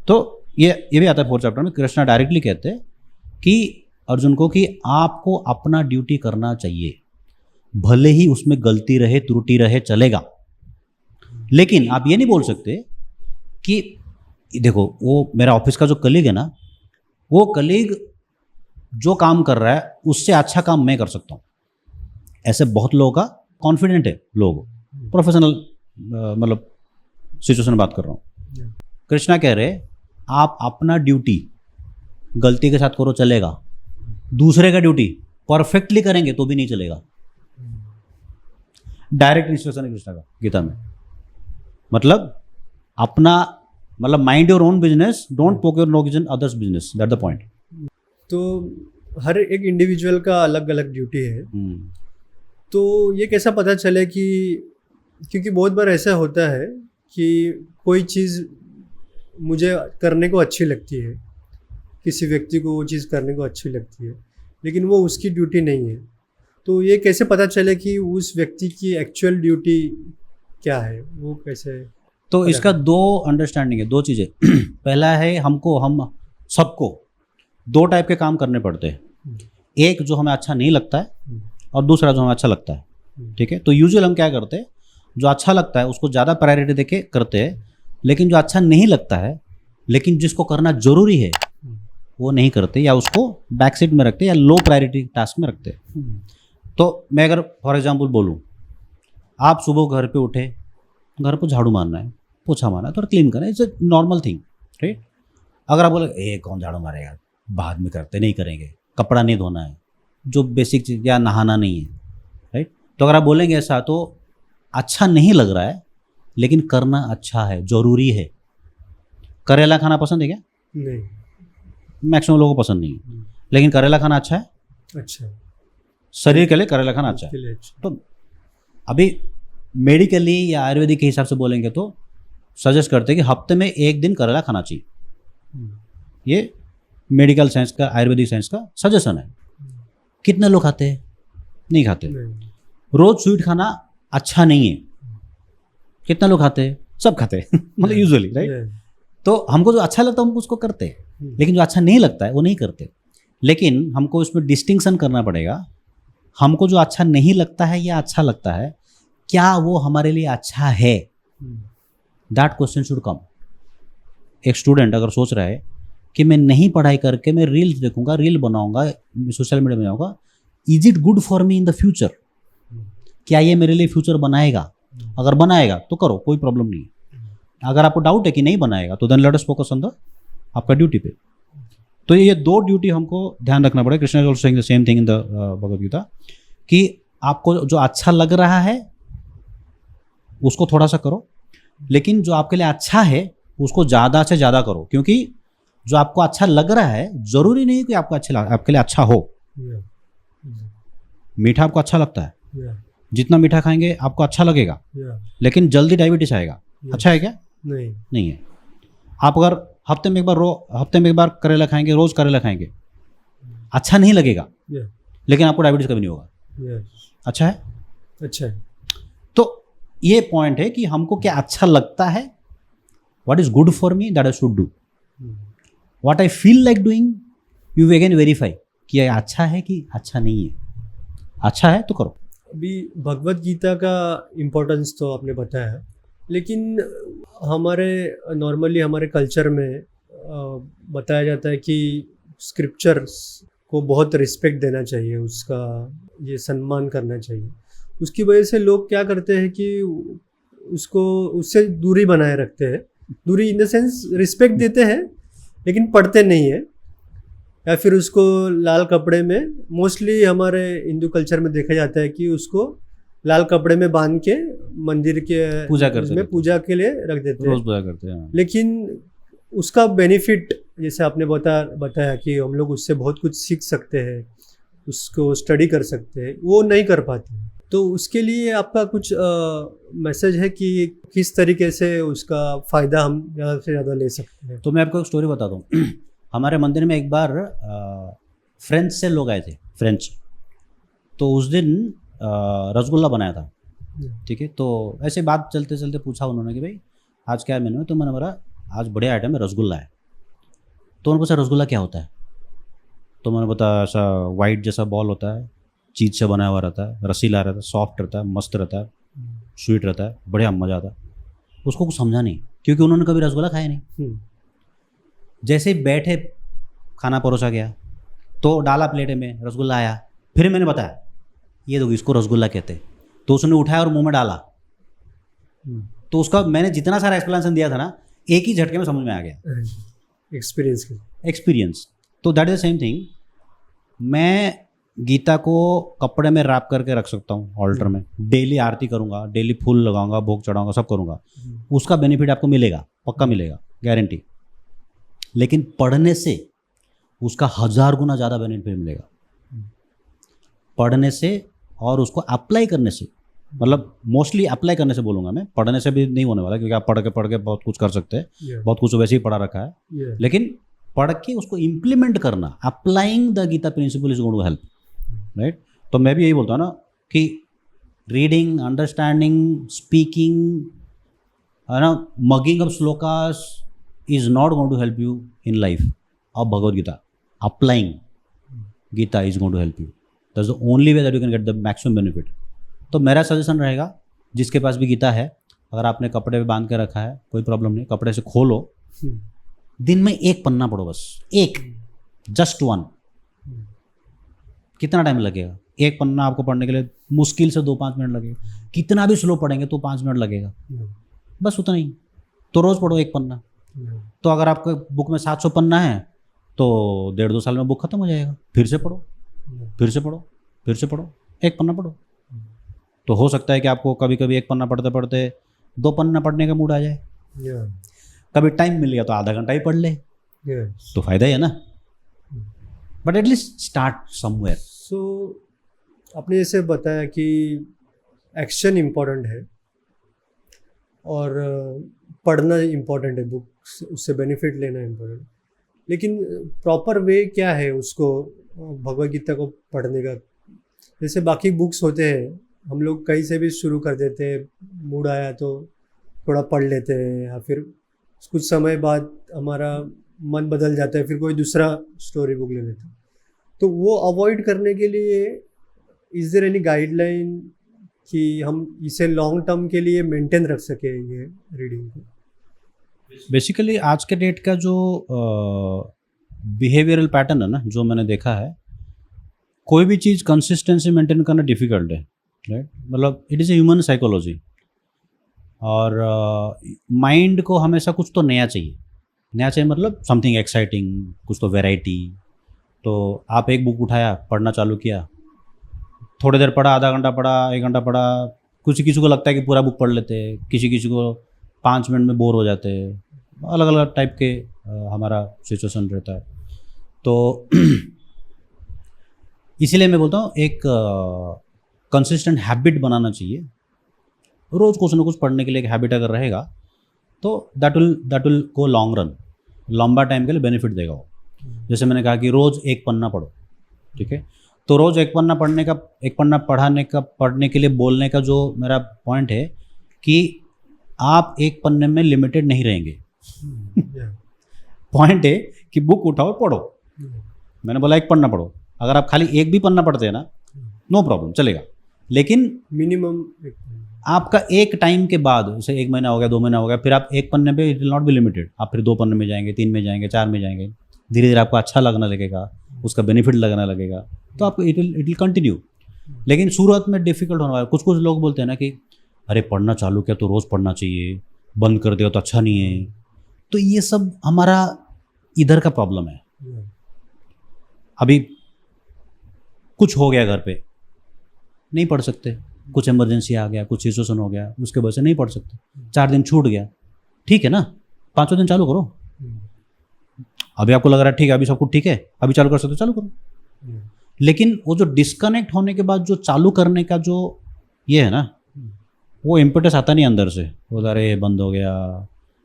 तो ये भी आता है 4th चैप्टर में। कृष्णा डायरेक्टली कहते हैं कि अर्जुन को कि आपको अपना ड्यूटी करना चाहिए, भले ही उसमें गलती रहे, त्रुटि रहे, चलेगा। लेकिन आप ये नहीं बोल सकते कि देखो वो मेरा ऑफिस का जो कलीग है ना, वो कलीग जो काम कर रहा है उससे अच्छा काम मैं कर सकता हूँ। ऐसे बहुत लोगों का कॉन्फिडेंट है, लोग प्रोफेशनल मतलब सिचुएशन में बात कर रहा हूँ। कृष्णा कह रहे आप अपना ड्यूटी गलती के साथ करो चलेगा, दूसरे का ड्यूटी परफेक्टली करेंगे तो भी नहीं चलेगा। डायरेक्ट इंस्ट्रक्शन है कृष्णा का गीता में। मतलब अपना मतलब mind your own business, don't पोक your nose in others business, that the point. तो हर एक इंडिविजुअल का अलग अलग ड्यूटी है। तो ये कैसा पता चले कि, क्योंकि बहुत बार ऐसा होता है कि कोई चीज़ मुझे करने को अच्छी लगती है, किसी व्यक्ति को वो चीज़ करने को अच्छी लगती है, लेकिन वो उसकी ड्यूटी नहीं है। तो ये कैसे पता चले कि उस व्यक्ति की एक्चुअल ड्यूटी क्या है, वो कैसे? तो इसका दो अंडरस्टैंडिंग है, दो चीज़ें। पहला है हम सबको 2 टाइप के काम करने पड़ते हैं। एक जो हमें अच्छा नहीं लगता है और दूसरा जो हमें अच्छा लगता है। ठीक है, तो यूजुअल हम क्या करते हैं, जो अच्छा लगता है उसको ज़्यादा प्रायोरिटी देके करते हैं, लेकिन जो अच्छा नहीं लगता है लेकिन जिसको करना जरूरी है वो नहीं करते, या उसको बैक सीट में रखते या लो प्रायोरिटी टास्क में रखते। तो मैं अगर फॉर एग्जांपल बोलूँ, आप सुबह घर पे उठे, घर पर झाड़ू मारना है, पोछा मारना है, थोड़ा क्लीन करना है, it's a normal thing, right. अगर आप बोले ए कौन झाड़ू मारेगा, बाद में करते, नहीं करेंगे, कपड़ा नहीं धोना है, जो बेसिक चीज़, या नहाना नहीं है, राइट। तो अगर आप बोलेंगे ऐसा तो अच्छा नहीं लग रहा है लेकिन करना अच्छा है, ज़रूरी है। करेला खाना पसंद है क्या? नहीं, मैक्सिमम लोगों को पसंद नहीं है, लेकिन करेला खाना अच्छा है, अच्छा, शरीर के लिए करेला खाना अच्छा उसके है। लिए अच्छा। तो अभी मेडिकली या आयुर्वेदिक के हिसाब से बोलेंगे तो सजेस्ट करते हैं कि हफ्ते में 1 दिन करेला खाना चाहिए। ये मेडिकल साइंस का, आयुर्वेदिक साइंस का सजेशन है। कितने लोग खाते हैं? नहीं खाते। रोज स्वीट खाना अच्छा नहीं है। कितना लोग खाते हैं? सब खाते हैं मतलब यूजुअली, राइट। तो हमको जो अच्छा लगता है हम उसको करते हैं, लेकिन जो अच्छा नहीं लगता है वो नहीं करते। लेकिन हमको इसमें डिस्टिंक्शन करना पड़ेगा, हमको जो अच्छा नहीं लगता है या अच्छा लगता है, क्या वो हमारे लिए अच्छा है? That question should come. एक स्टूडेंट अगर सोच रहा है कि मैं नहीं पढ़ाई करके मैं रील्स देखूंगा, रील बनाऊंगा, सोशल मीडिया में जाऊंगा, is it good for me in the future? क्या ये मेरे लिए फ्यूचर बनाएगा? अगर बनाएगा तो करो, कोई प्रॉब्लम नहीं है। अगर आपको डाउट है कि नहीं बनाएगा तो then let us focus on the आपका ड्यूटी पे। तो ये 2 ड्यूटी हमको ध्यान रखना पड़ेगा। Krishna is also saying the same thing in the Bhagavad Gita कि आपको जो अच्छा लग रहा है उसको थोड़ा सा करो, लेकिन जो आपके लिए अच्छा है उसको ज़्यादा से ज़्यादा करो, क्योंकि जो आपको अच्छा लग रहा है जरूरी नहीं कि आपके लिए अच्छा हो। मीठा आपको अच्छा लगता है, जितना मीठा खाएंगे आपको अच्छा लगेगा, लेकिन जल्दी डायबिटीज आएगा। अच्छा है क्या? नहीं है। आप अगर हफ्ते में एक बार करेला खाएंगे, रोज करेला खाएंगे, अच्छा नहीं लगेगा, लेकिन आपको डायबिटीज कभी नहीं होगा। अच्छा है? अच्छा है। तो ये पॉइंट है कि हमको क्या अच्छा लगता है, what is good for me, that I should do. What I feel like doing, you again verify कि ये अच्छा है कि अच्छा नहीं है। अच्छा है तो करो। अभी भगवद गीता का इम्पोर्टेंस तो आपने बताया, लेकिन नॉर्मली हमारे कल्चर में बताया जाता है कि स्क्रिप्चर्स को बहुत रिस्पेक्ट देना चाहिए, उसका ये सम्मान करना चाहिए। उसकी वजह से लोग क्या करते हैं कि उससे दूरी बनाए रखते हैं। दूरी इन द सेंस रिस्पेक्ट देते हैं लेकिन पढ़ते नहीं है, या फिर उसको लाल कपड़े में, मोस्टली हमारे हिंदू कल्चर में देखा जाता है कि उसको लाल कपड़े में बांध के मंदिर के पूजा करते में थे। पूजा के लिए रख देते हैं। रोज पूजा करते हैं। लेकिन उसका बेनिफिट जैसे आपने बताया कि हम लोग उससे बहुत कुछ सीख सकते हैं, उसको स्टडी कर सकते हैं, वो नहीं कर पाते। तो उसके लिए आपका कुछ मैसेज है कि किस तरीके से उसका फ़ायदा हम ज़्यादा से ज़्यादा ले सकते हैं? तो मैं आपको एक स्टोरी बताता हूँ। हमारे मंदिर में एक बार फ्रेंच से लोग आए थे, फ्रेंच। तो उस दिन रसगुल्ला बनाया था, ठीक है। तो ऐसे बात चलते चलते पूछा उन्होंने कि भाई आज क्या मेनू है, तो मैंने बोला आज बढ़िया आइटम है, रसगुल्ला है। तो उन्होंने पूछा रसगुल्ला क्या होता है, तो मैंने बताया ऐसा वाइट जैसा बॉल होता है, चीज़ से बना हुआ रहता है, रसीला रहता है, सॉफ्ट रहता है, मस्त रहता है, स्वीट रहता है, बढ़िया मज़ा आता है। उसको कुछ समझा नहीं क्योंकि उन्होंने कभी रसगुल्ला खाया नहीं। जैसे ही बैठे खाना परोसा गया तो डाला प्लेट में, रसगुल्ला आया, फिर मैंने बताया ये देखो इसको रसगुल्ला कहते हैं। तो उसने उठाया और मुंह में डाला। तो उसका मैंने जितना सारा एक्सप्लेनेशन दिया था ना, एक ही झटके में समझ में आ गया। एक्सपीरियंस। तो that is the same thing. मैं गीता को कपड़े में रैप करके रख सकता हूँ ऑल्टर में, डेली आरती करूँगा, डेली फूल लगाऊंगा, भोग चढ़ाऊंगा, सब करूँगा, उसका बेनिफिट आपको मिलेगा, पक्का मिलेगा, गारंटी। लेकिन पढ़ने से उसका 1000 गुना ज़्यादा बेनिफिट मिलेगा, पढ़ने से और उसको अप्लाई करने से। मतलब मोस्टली अप्लाई करने से बोलूँगा मैं, पढ़ने से भी नहीं होने वाला, क्योंकि आप पढ़ के बहुत कुछ कर सकते हैं, बहुत कुछ वैसे ही पढ़ा रखा है। लेकिन पढ़ के उसको इम्प्लीमेंट करना, applying the Gita principle is going to help, right. तो मैं भी यही बोलता हूँ ना कि रीडिंग, अंडरस्टैंडिंग, स्पीकिंग, है ना, mugging up shlokas is not going to help you in life of Bhagavad Gita. Applying Gita is going to help you, that's the only way that you can get the maximum benefit. तो मेरा suggestion रहेगा, जिसके पास भी गीता है, अगर आपने कपड़े पे बांध के रखा है कोई प्रॉब्लम नहीं, कपड़े से खोलो, दिन में एक पन्ना पढ़ो, बस एक, जस्ट वन। कितना टाइम लगेगा? एक पन्ना आपको पढ़ने के लिए मुश्किल से 2-5 मिनट लगेगा। कितना भी स्लो पढ़ेंगे तो 5 मिनट लगेगा, बस उतना ही। तो रोज़ पढ़ो एक पन्ना। तो अगर आपको बुक में 700 पन्ना है तो 1.5-2 साल में बुक खत्म हो जाएगा। फिर से पढ़ो, फिर से पढ़ो, फिर से पढ़ो, एक पन्ना पढ़ो। तो हो सकता है कि आपको कभी कभी एक पन्ना पढ़ते पढ़ते 2 पन्ना पढ़ने का मूड आ जाए, कभी टाइम मिल गया तो आधा घंटा ही पढ़ ले, तो फायदा ही है ना। But at least start somewhere. So आपने जैसे बताया कि एक्शन इम्पोर्टेंट है और पढ़ना इम्पोर्टेंट है, बुक उससे बेनिफिट लेना इम्पोर्टेंट, लेकिन प्रॉपर वे क्या है उसको भगवद गीता को पढ़ने का? जैसे बाकी बुक्स होते हैं, हम लोग कहीं से भी शुरू कर देते हैं, मूड आया तो थोड़ा पढ़ लेते हैं, या फिर कुछ समय बाद हमारा मन बदल जाता है, फिर कोई दूसरा स्टोरी बुक ले लेते हैं। तो वो अवॉइड करने के लिए इज देयर एनी गाइडलाइन कि हम इसे लॉन्ग टर्म के लिए मेंटेन रख सके ये रीडिंग को? बेसिकली आज के डेट का जो बिहेवियरल पैटर्न है ना, जो मैंने देखा है, कोई भी चीज़ कंसिस्टेंसी मेंटेन करना डिफ़िकल्ट है, राइट। मतलब it is a human psychology, और माइंड को हमेशा कुछ तो नया चाहिए। नया चाहिए मतलब समथिंग एक्साइटिंग, कुछ तो वैरायटी। तो आप एक बुक उठाया, पढ़ना चालू किया, थोड़ी देर पढ़ा, आधा घंटा पढ़ा, 1 घंटा पढ़ा, किसी को लगता है कि पूरा बुक पढ़ लेते हैं, किसी को 5 मिनट में बोर हो जाते हैं, अलग अलग टाइप के हमारा सिचुएशन रहता है। तो इसीलिए मैं बोलता हूँ एक कंसिस्टेंट हैबिट बनाना चाहिए। रोज़ कुछ ना कुछ पढ़ने के लिए एक हैबिट अगर रहेगा तो that will go long run, लंबा टाइम के लिए बेनिफिट देगा वो। जैसे मैंने कहा कि रोज़ एक पन्ना पढ़ो, ठीक है। तो रोज़ एक पन्ना पढ़ने के लिए बोलने का जो मेरा पॉइंट है कि आप एक पन्ने में लिमिटेड नहीं रहेंगे। पॉइंट है कि बुक उठाओ, पढ़ो। मैंने बोला एक पन्ना पढ़ो, अगर आप खाली एक भी पन्ना पढ़ते हैं ना, नो प्रॉब्लम, चलेगा। लेकिन मिनिमम आपका एक टाइम के बाद, जैसे 1 महीना हो गया, 2 महीना हो गया, फिर आप एक पन्ने पे, it will not be limited. आप फिर 2 पन्ने में जाएंगे, 3 में जाएंगे, 4 में जाएंगे, धीरे धीरे आपको अच्छा लगने लगेगा, उसका बेनिफिट लगने लगेगा, तो आपको इट विल कंटिन्यू। लेकिन शुरुआत में डिफिकल्ट होने वाला। कुछ लोग बोलते हैं ना कि अरे पढ़ना चालू किया तो रोज़ पढ़ना चाहिए, बंद कर दिया तो अच्छा नहीं है। तो ये सब हमारा इधर का प्रॉब्लम है। अभी कुछ हो गया घर पे, नहीं पढ़ सकते, कुछ इमरजेंसी आ गया, कुछ सिचुएशन हो गया, उसके वजह से नहीं पढ़ सकते, 4 दिन छूट गया, ठीक है ना, 5वें दिन चालू करो। अभी आपको लग रहा है ठीक है अभी सब कुछ ठीक है, अभी चालू कर सकते हो, चालू करो। लेकिन वो जो डिस्कनेक्ट होने के बाद जो चालू करने का जो ये है ना, वो इम्पेटस आता नहीं अंदर से, वो अरे बंद हो गया,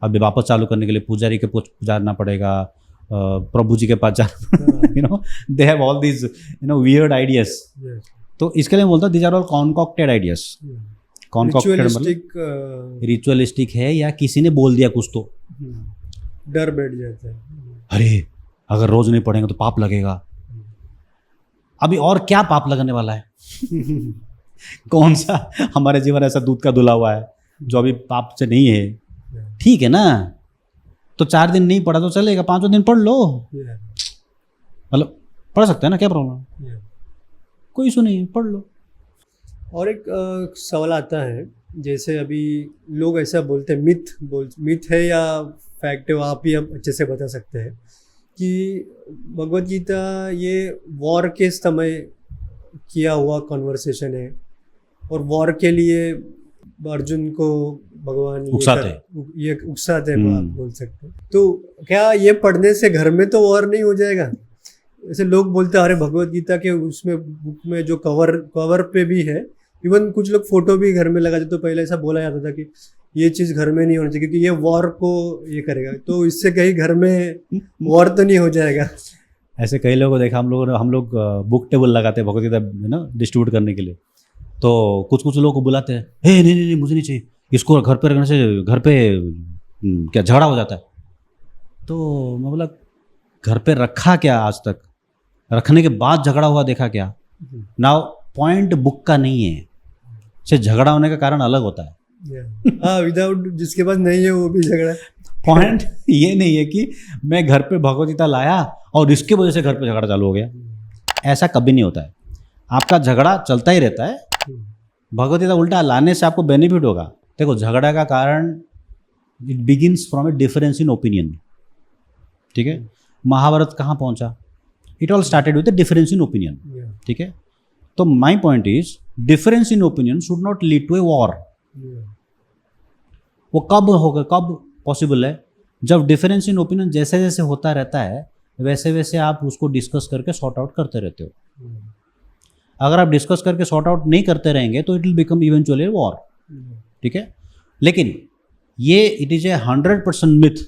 अभी वापस चालू करने के लिए पुजारी के पास जाना पड़ेगा, प्रभु जी के पास जाना, you know they have all these weird ideas. तो इसके लिए मैं बोलता हूँ these are all concocted ideas. Concocted मतलब रिचुअलिस्टिक है, या किसी ने बोल दिया कुछ तो डर बैठ जाता है, अरे अगर रोज नहीं पढ़ेंगे तो पाप लगेगा। अभी और क्या पाप लगने वाला है? कौन सा हमारे जीवन ऐसा दूध का धुला हुआ है जो अभी पाप से नहीं है? ठीक है ना, तो 4 दिन नहीं पढ़ा तो चलेगा, 5वें दिन पढ़ लो, मतलब पढ़ सकते हैं ना, क्या प्रॉब्लम? कोई इशू नहीं, पढ़ लो। और एक सवाल आता है, जैसे अभी लोग ऐसा बोलते हैं, मिथ है या फैक्ट है, वो आप ही हम अच्छे से बता सकते हैं कि भगवद गीता ये वॉर के समय किया हुआ कॉन्वर्सेशन है, और वॉर के लिए अर्जुन को भगवान ये उकसाते हैं, आप बोल सकते हैं। तो क्या ये पढ़ने से घर में तो वॉर नहीं हो जाएगा? ऐसे लोग बोलते हैं, अरे भगवद गीता के उसमें बुक में जो कवर पे भी है, इवन कुछ लोग फोटो भी घर में लगा देते। तो पहले ऐसा बोला जाता था कि ये चीज़ घर में नहीं होनी चाहिए क्योंकि ये वॉर को ये करेगा, तो इससे कहीं घर में वॉर तो नहीं हो जाएगा। ऐसे कई लोगों को देखा हम लोग बुक टेबल लगाते हैं भगवद गीता ना डिस्ट्रीब्यूट करने के लिए, तो कुछ लोगों को बुलाते हैं, हे नहीं मुझे नहीं चाहिए, इसको घर पे रखने से घर पे क्या झगड़ा हो जाता है। तो मैं बोला घर पे रखा क्या आज तक? रखने के बाद झगड़ा हुआ देखा क्या? नाउ पॉइंट बुक का नहीं है, से झगड़ा होने का कारण अलग होता है। हाँ, विदाउट जिसके पास नहीं है वो भी झगड़ा। पॉइंट ये नहीं है कि मैं घर पे भगवद गीता लाया और इसके वजह से घर पे झगड़ा चालू हो गया, ऐसा कभी नहीं होता है। आपका झगड़ा चलता ही रहता है, भगवद गीता उल्टा लाने से आपको बेनिफिट होगा। देखो झगड़ा का कारण it begins from a difference in opinion, ठीक है। महाभारत कहाँ पहुंचा? It all started with a difference in opinion, ठीक है। तो my point is difference in opinion should not lead to a war. वो कब होगा, कब पॉसिबल है? जब डिफरेंस इन ओपिनियन जैसे जैसे होता रहता है वैसे वैसे आप उसको डिस्कस करके सॉर्ट आउट करते रहते हो। अगर आप डिस्कस करके सॉर्ट आउट नहीं करते रहेंगे तो it will become eventually war, ठीक है। लेकिन ये इट इज ए 100% मिथ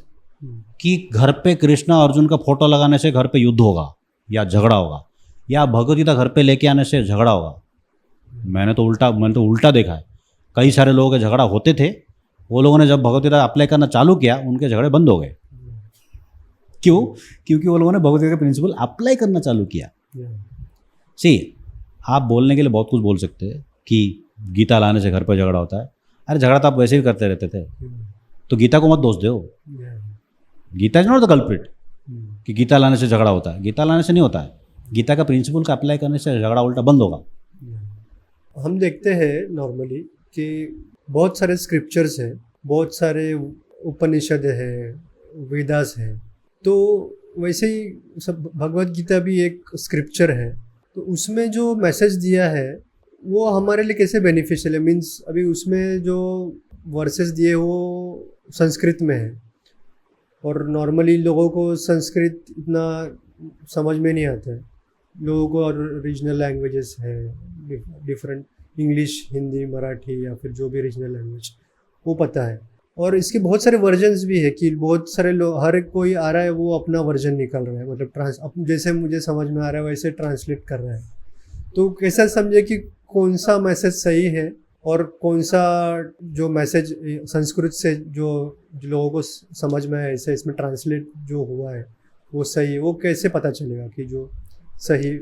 कि घर पे कृष्णा अर्जुन का फोटो लगाने से घर पे युद्ध होगा या झगड़ा होगा, या भगवद गीता घर पे लेके आने से झगड़ा होगा। मैंने तो उल्टा देखा है। कई सारे लोगों के झगड़ा होते थे, वो लोगों ने जब भगवद गीता अप्लाई करना चालू किया उनके झगड़े बंद हो गए। क्यों? क्योंकि वो लोगों ने भगवद गीता का प्रिंसिपल अप्लाई करना चालू किया। सी, आप बोलने के लिए बहुत कुछ बोल सकते हैं कि गीता लाने से घर पर झगड़ा होता है। अरे झगड़ा तो आप वैसे ही करते रहते थे, तो गीता को मत दोष दो। Gita is not the culprit कि गीता लाने से झगड़ा होता है। गीता लाने से नहीं होता है, गीता का प्रिंसिपल का अप्लाई करने से झगड़ा उल्टा बंद होगा। हम देखते हैं नॉर्मली कि बहुत सारे स्क्रिप्चर्स हैं, बहुत सारे उपनिषद है, वेदास है, तो वैसे ही सब भगवद गीता भी एक स्क्रिप्चर है। तो उसमें जो मैसेज दिया है वो हमारे लिए कैसे बेनिफिशियल है? मीन्स अभी उसमें जो वर्सेस दिए वो संस्कृत में है, और नॉर्मली लोगों को संस्कृत इतना समझ में नहीं आता है। लोगों को और रीजनल लैंग्वेजेस है, डिफरेंट इंग्लिश, हिंदी, मराठी या फिर जो भी रीजनल लैंग्वेज वो पता है। और इसके बहुत सारे वर्जन्स भी है कि बहुत सारे लोग, हर एक कोई आ रहा है वो अपना वर्जन निकाल रहा है, मतलब जैसे मुझे समझ में आ रहा है वैसे ट्रांसलेट कर रहा है। तो कैसा समझे कि कौन सा मैसेज सही है और कौन सा जो मैसेज संस्कृत से जो लोगों को समझ में आया ऐसे इसमें ट्रांसलेट जो हुआ है वो सही है? वो कैसे पता चलेगा कि जो सही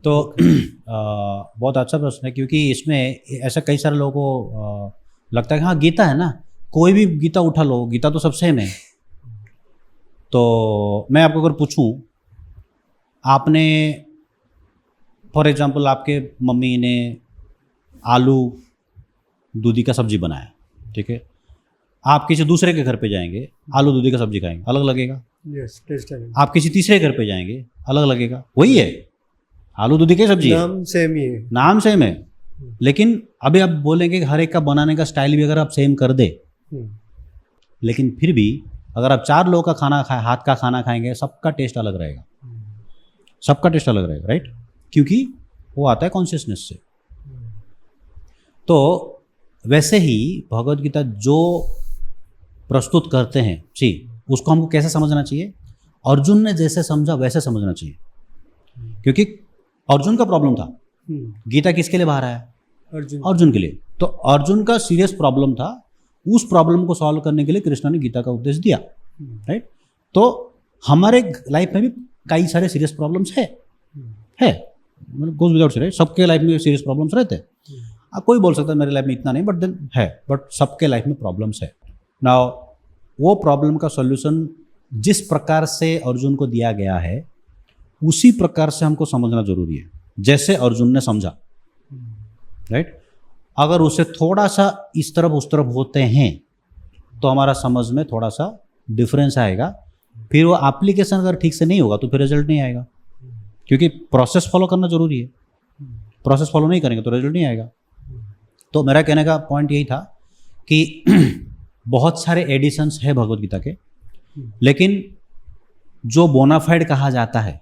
तो बहुत अच्छा प्रश्न है, क्योंकि इसमें ऐसा कई सारे लोगों को लगता है कि हाँ गीता है ना, कोई भी गीता उठा लो, गीता तो सब सेम है। तो मैं आपको अगर पूछूं, आपने फॉर एग्जांपल आपके मम्मी ने आलू दूधी का सब्जी बनाया, ठीक है। आप किसी दूसरे के घर पे जाएंगे, आलू दूधी का सब्जी खाएंगे, अलग लगेगा। यस, टेस्ट लगेगा। आप किसी तीसरे घर पे जाएंगे, अलग लगेगा। वही है, आलू दूधी की सब्जी, नाम सेम ही है, नाम सेम है, लेकिन अभी आप बोलेंगे कि हर एक का बनाने का स्टाइल भी अगर आप सेम कर दे, लेकिन फिर भी अगर आप 4 लोगों का खाना खाए, हाथ का खाना खाएंगे, सबका टेस्ट अलग रहेगा, सबका टेस्ट अलग रहेगा, राइट? क्योंकि वो आता है कॉन्शियसनेस से। तो वैसे ही भगवद गीता जो प्रस्तुत करते हैं, उसको हमको कैसे समझना चाहिए? अर्जुन ने जैसे समझा वैसे समझना चाहिए, क्योंकि अर्जुन का प्रॉब्लम था। गीता किसके लिए बाहर आया? अर्जुन के लिए। तो अर्जुन का सीरियस प्रॉब्लम था, उस प्रॉब्लम को सॉल्व करने के लिए कृष्ण ने गीता का उपदेश दिया, राइट? तो हमारे लाइफ में भी कई सारे सीरियस प्रॉब्लम्स है, मतलब गोज विदाउट से, राइट? सबके लाइफ में सीरियस प्रॉब्लम्स रहते हैं। कोई बोल सकता है मेरे लाइफ में इतना नहीं, बट देन है, बट सबके लाइफ में प्रॉब्लम्स है। नाउ वो प्रॉब्लम का सॉल्यूशन जिस प्रकार से अर्जुन को दिया गया है उसी प्रकार से हमको समझना जरूरी है, जैसे अर्जुन ने समझा, राइट? अगर उससे थोड़ा सा इस तरफ उस तरफ होते हैं तो हमारा समझ में थोड़ा सा डिफरेंस आएगा। फिर वो एप्लीकेशन अगर ठीक से नहीं होगा तो फिर रिजल्ट नहीं आएगा, क्योंकि प्रोसेस फॉलो करना जरूरी है। प्रोसेस फॉलो नहीं करेंगे तो रिजल्ट नहीं आएगा। तो मेरा कहने का पॉइंट यही था कि बहुत सारे एडिशंस है भगवद गीता के, लेकिन जो बोनाफाइड कहा जाता है,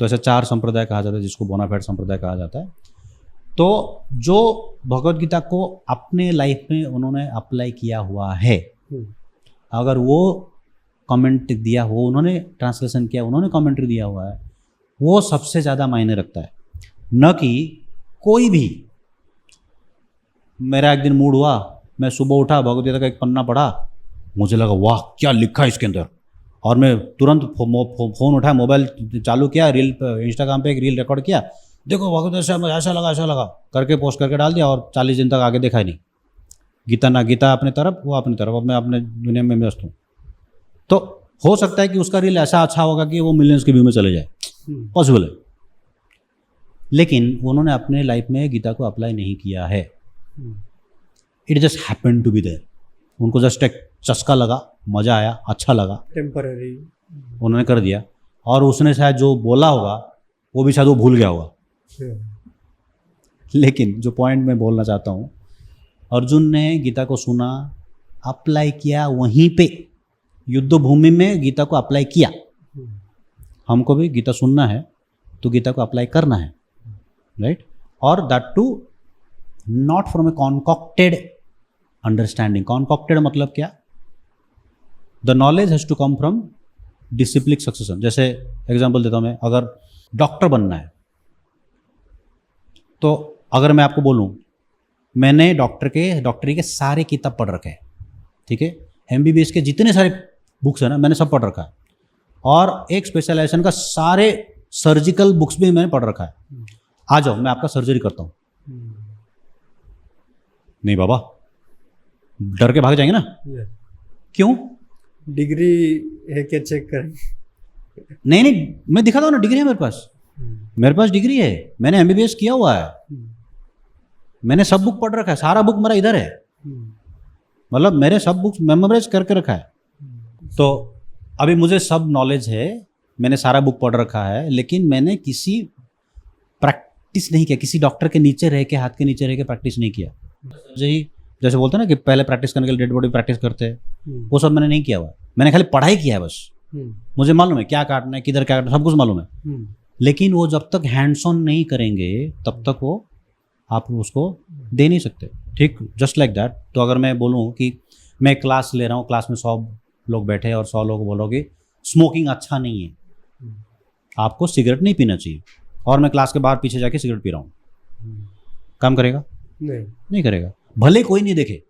तो ऐसे 4 संप्रदाय कहा जाता है जिसको बोनाफाइड संप्रदाय कहा जाता है। तो जो भगवद गीता को अपने लाइफ में उन्होंने अप्लाई किया हुआ है, अगर वो कमेंट दिया हो, उन्होंने ट्रांसलेशन किया, उन्होंने कमेंट्री दिया हुआ है, वो सबसे ज़्यादा मायने रखता है। न कि कोई भी, मेरा एक दिन मूड हुआ, मैं सुबह उठा, भगवद गीता का एक पन्ना पढ़ा, मुझे लगा वाह क्या लिखा है इसके अंदर, और मैं तुरंत फ़ोन उठाया, मोबाइल चालू किया, रील इंस्टाग्राम पे एक रील रिकॉर्ड किया, देखो भगवद गीता ऐसा लगा करके पोस्ट करके डाल दिया, और 40 दिन तक आगे देखा ही नहीं। गीता ना गीता अपने तरफ, वो अपनी तरफ, अब मैं अपने दुनिया में व्यस्त हूँ। तो हो सकता है कि उसका रील ऐसा अच्छा होगा कि वो मिलियंस के व्यू में चले जाए, पॉसिबल है, लेकिन उन्होंने अपने लाइफ में गीता को अप्लाई नहीं किया है। It just happened to be there. उनको जस्ट एक चस्का लगा, मजा आया, अच्छा लगा, टेम्पररी उन्होंने कर दिया, और उसने शायद जो बोला होगा वो भी शायद वो भूल गया होगा। लेकिन जो पॉइंट मैं बोलना चाहता हूँ, अर्जुन ने गीता को सुना, अप्लाई किया, वहीं पे युद्ध भूमि में गीता को अप्लाई किया। हमको भी गीता सुनना है तो गीता को अप्लाई करना है, राइट? और that too not from a concocted understanding. Concocted मतलब क्या? The knowledge has to come from disciplic succession. जैसे एग्जांपल देता हूँ मैं, अगर डॉक्टर बनना है तो अगर मैं आपको बोलूँ मैंने डॉक्टरी के सारे किताब पढ़ रखे हैं, ठीक है, MBBS के जितने सारे बुक्स है ना मैंने सब पढ़ रखा है, और एक स्पेशलाइजेशन का सारे सर्जिकल बुक्स भी मैंने पढ़ रखा है। आ जाओ मैं आपका सर्जरी करता हूँ, नहीं बाबा, डर के भाग जाएंगे ना। क्यों? डिग्री है क्या चेक करें? नहीं, मैं दिखाता हूँ ना, डिग्री है मेरे पास डिग्री है, मैंने MBBS किया हुआ है, मैंने सब बुक पढ़ रखा है, सारा बुक मेरा इधर है, मतलब मेरे सब बुक्स मेमोराइज करके रखा है। तो अभी मुझे सब नॉलेज है, मैंने सारा बुक पढ़ रखा है, लेकिन मैंने किसी प्रैक्टिस नहीं किया, किसी डॉक्टर के नीचे रह के, हाथ के नीचे रह के प्रैक्टिस नहीं किया। जैसे बोलते हैं ना कि पहले प्रैक्टिस करने के लिए डेड बॉडी प्रैक्टिस करते हैं, वो सब मैंने नहीं किया हुआ, मैंने खाली पढ़ाई किया है बस। मुझे मालूम है क्या काटना है, किधर क्या काटना है, सब कुछ मालूम है, लेकिन वो जब तक हैंड्स ऑन नहीं करेंगे तब तक वो आप उसको दे नहीं सकते। ठीक जस्ट लाइक दैट। तो अगर मैं बोलूँ कि मैं क्लास ले रहा हूँ, क्लास में 100 लोग बैठे हैं और 100 लोग बोलोगे स्मोकिंग अच्छा नहीं है, आपको सिगरेट नहीं पीना चाहिए, और मैं क्लास के बाहर पीछे जाके सिगरेट पी रहा हूँ, काम करेगा? नहीं करेगा। भले कोई नहीं देखे,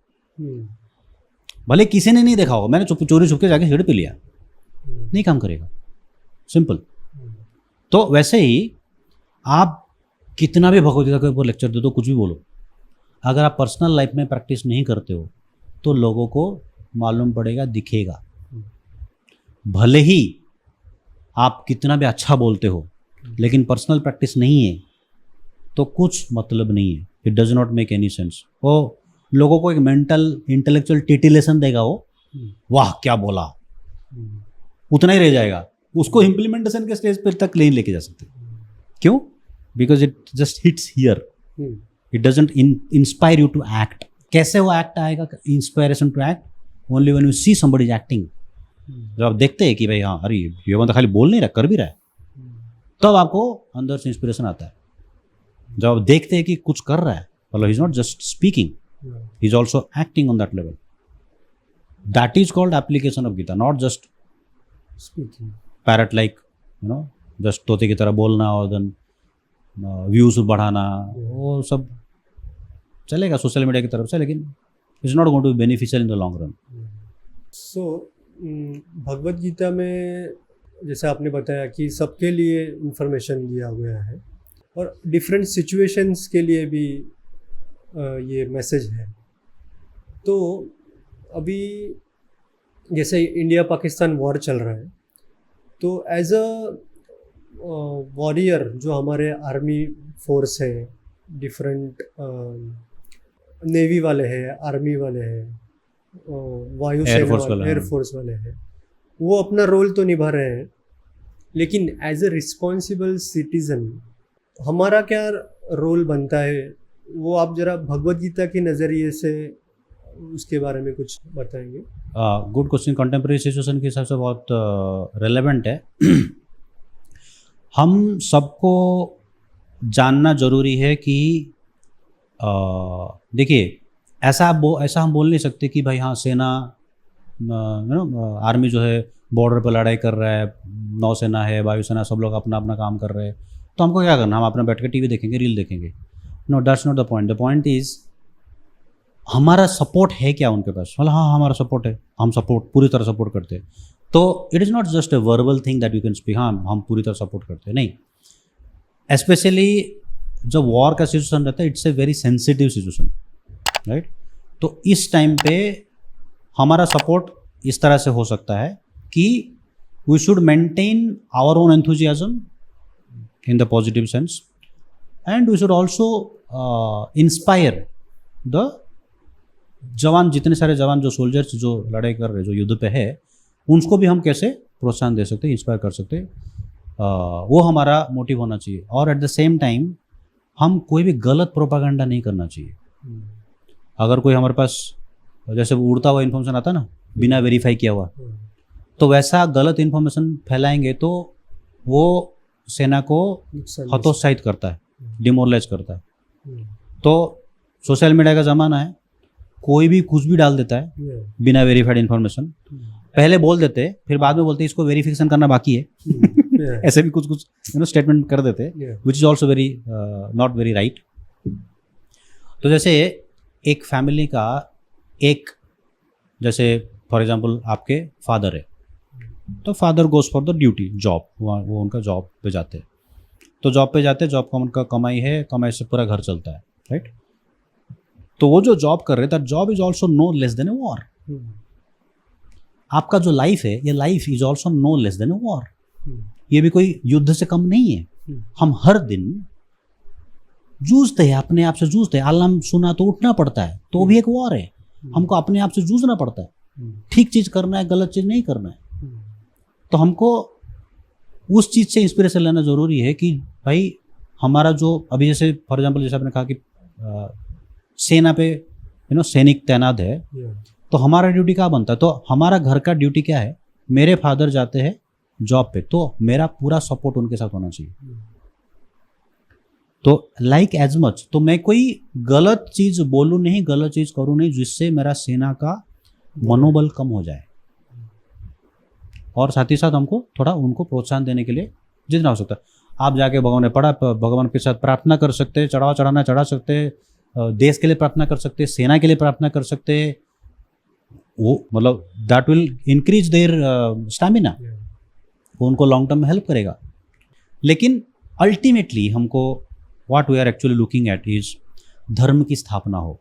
भले किसी ने नहीं देखा होगा, मैंने चोरी छुप के जाके सिगरेट पी लिया, नहीं काम करेगा, सिंपल। तो वैसे ही आप कितना भी भगवद गीता के ऊपर लेक्चर दे दो, कुछ भी बोलो, अगर आप पर्सनल लाइफ में प्रैक्टिस नहीं करते हो तो लोगों को मालूम पड़ेगा, दिखेगा। भले ही आप कितना भी अच्छा बोलते हो, लेकिन पर्सनल प्रैक्टिस नहीं है तो कुछ मतलब नहीं है। It does not make any sense. वो लोगों को एक मेंटल इंटेलेक्चुअल टिटिलेशन देगा, वो वाह क्या बोला, उतना ही रह जाएगा, उसको इम्प्लीमेंटेशन के स्टेज पर तक नहीं लेके जा सकते। क्यों? Because it just hits here, it doesn't inspire you to act. कैसे वो एक्ट आएगा, inspiration to act only when you see somebody is acting. जब आप देखते हैं कि भाई हाँ अरे ये बंदा खाली बोल नहीं रहा, कर भी रहा है, तब आपको अंदर से इंस्पिरेशन आता है. जब आप देखते हैं कि कुछ कर रहा है, मतलब he is not just speaking, he is also acting on that level. That is called application of Gita, not just speaking parrot like just तोते की तरह बोलना और देन व्यूज बढ़ाना. वो सब चलेगा सोशल मीडिया की तरफ से, लेकिन it's not going to be beneficial in the long run. So Bhagavad Gita में जैसे आपने बताया कि सबके लिए इंफॉर्मेशन दिया गया है और डिफरेंट सिचुएशंस के लिए भी ये मैसेज है. तो अभी जैसे इंडिया पाकिस्तान वॉर चल रहा है, तो एज अ वॉरियर जो हमारे आर्मी फोर्स है, डिफरेंट नेवी वाले हैं, आर्मी वाले हैं, वायुसेना वाले, एयरफोर्स वाले हैं, वो अपना रोल तो निभा रहे हैं, लेकिन एज अ रिस्पॉन्सिबल सिटीजन हमारा क्या रोल बनता है, वो आप जरा भगवत गीता के नज़रिए से उसके बारे में कुछ बताएंगे. Good question. कंटेम्प्रेरी सिचुएशन के हिसाब से बहुत रेलेवेंट है. हम सबको जानना जरूरी है कि देखिए ऐसा हम बोल नहीं सकते कि भाई हाँ सेना आर्मी जो है बॉर्डर पर लड़ाई कर रहा है, नौसेना है, वायुसेना, सब लोग अपना अपना काम कर रहे हैं, तो हमको क्या करना, हम अपना बैठ के टीवी देखेंगे, रील देखेंगे. No, that's not the point. The point is हमारा सपोर्ट है क्या उनके पास. मतलब हाँ हमारा सपोर्ट है, हम सपोर्ट पूरी तरह सपोर्ट करते हैं. तो it is not just a verbal thing that you can speak, हाँ हम पूरी तरह सपोर्ट करते हैं, नहीं. स्पेशली जब वॉर का सिचुएशन रहता है, it's a very sensitive situation, right. तो इस टाइम पे हमारा सपोर्ट इस तरह से हो सकता है कि we should maintain our own enthusiasm in the positive sense, and we should also inspire the jawan, जितने सारे जवान जो सोल्जर्स जो लड़ाई कर रहे, जो युद्ध पे है, उनको भी हम कैसे प्रोत्साहन दे सकते हैं, इंस्पायर कर सकते हैं. वो हमारा मोटिव होना चाहिए. और एट द सेम टाइम हम कोई भी गलत प्रोपागेंडा नहीं करना चाहिए. अगर कोई हमारे पास जैसे उड़ता हुआ इन्फॉर्मेशन आता ना बिना वेरीफाई किया हुआ, तो वैसा गलत इन्फॉर्मेशन फैलाएंगे तो वो सेना को हतोत्साहित करता है, डिमोरलाइज करता है. तो सोशल मीडिया का ज़माना है, कोई भी कुछ भी डाल देता है बिना वेरीफाइड इन्फॉर्मेशन. पहले बोल देते, फिर बाद में बोलते इसको वेरिफिकेशन करना बाकी है. ऐसे भी कुछ स्टेटमेंट कर देते, which is also very not very right. तो जैसे एक फैमिली का एक, जैसे फॉर एग्जांपल आपके फादर है, तो father goes for the duty, job, वो उनका जॉब पे जाते हैं. तो जॉब पे जाते हैं, जॉब का उनका कमाई है, कमाई से पूरा घर चलता है, राइट. तो वो जो जॉब कर रहे थे, job is also no less than a war. आपका जो लाइफ है, ये life is also no less than a war. ये भी कोई युद्ध से कम नहीं है. हम हर दिन जूझते हैं, अपने आप से जूझते हैं. अलार्म सुना तो उठना पड़ता है, तो भी एक वॉर है. हमको अपने आप से जूझना पड़ता है, ठीक चीज करना है, गलत चीज नहीं करना है. तो हमको उस चीज से इंस्पिरेशन लेना जरूरी है कि भाई हमारा जो अभी जैसे फॉर एग्जांपल जैसे आपने कहा कि सेना पे सैनिक तैनात है, तो हमारा ड्यूटी क्या बनता है. तो हमारा घर का ड्यूटी क्या है, मेरे फादर जाते हैं जॉब पे, तो मेरा पूरा सपोर्ट उनके साथ होना चाहिए. तो लाइक एज मच, तो मैं कोई गलत चीज बोलूं नहीं, गलत चीज करूं नहीं, जिससे मेरा सेना का मनोबल कम हो जाए. और साथ ही साथ हमको थोड़ा उनको प्रोत्साहन देने के लिए जितना हो सकता है, आप जाके भगवान ने पढ़ा, भगवान के साथ प्रार्थना कर सकते हैं, चढ़ाना चढ़ा सकते हैं, देश के लिए प्रार्थना कर सकते हैं, सेना के लिए प्रार्थना कर सकते हैं. वो मतलब that will increase their stamina, वो उनको लॉन्ग टर्म में हेल्प करेगा. लेकिन अल्टीमेटली हमको what we are actually looking at is dharma की स्थापना हो,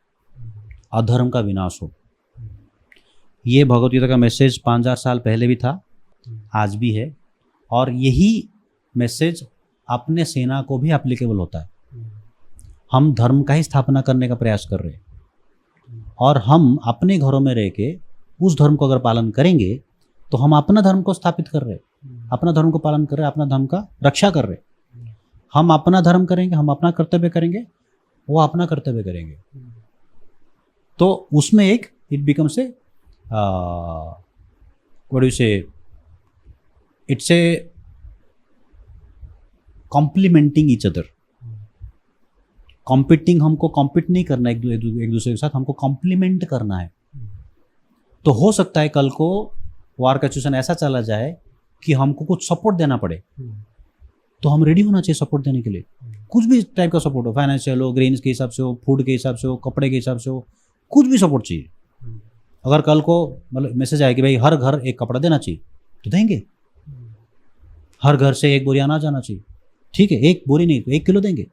अधर्म का विनाश हो. ये भगवत गीता का मैसेज 5000 साल पहले भी था, आज भी है, और यही मैसेज अपने सेना को भी एप्लीकेबल होता है. हम धर्म का ही स्थापना करने का प्रयास कर रहे हैं, और हम अपने घरों में रह के उस धर्म को अगर पालन करेंगे तो हम अपना धर्म को स्थापित कर रहे हैं, अपना धर्म को पालन कर रहे हैं, अपना धर्म का रक्षा कर रहे हैं. हम अपना धर्म करेंगे, हम अपना कर्तव्य करेंगे, वो अपना कर्तव्य करेंगे। तो उसमें एक it becomes a what you say, it's a complementing each other. Competing, हमको कॉम्पिट नहीं करना एक दूसरे के साथ, हमको कॉम्प्लीमेंट करना है। तो हो सकता है कल को वार का सिचुएशन ऐसा चला जाए कि हमको कुछ सपोर्ट देना पड़े, तो हम रेडी होना चाहिए सपोर्ट देने के लिए। कुछ भी टाइप का सपोर्ट हो, फाइनेंशियल हो, ग्रेन्स के हिसाब से हो, फूड के हिसाब से हो, कपड़े के हिसाब से हो, कुछ भी सपोर्ट चाहिए। अगर कल को मतलब मैसेज आए कि भाई हर घर एक कपड़ा देना चाहिए, तो देंगे। हर घर से एक बोरी अनाज आना चाहिए, ठीक है, एक बोरी नहीं तो 1 किलो देंगे।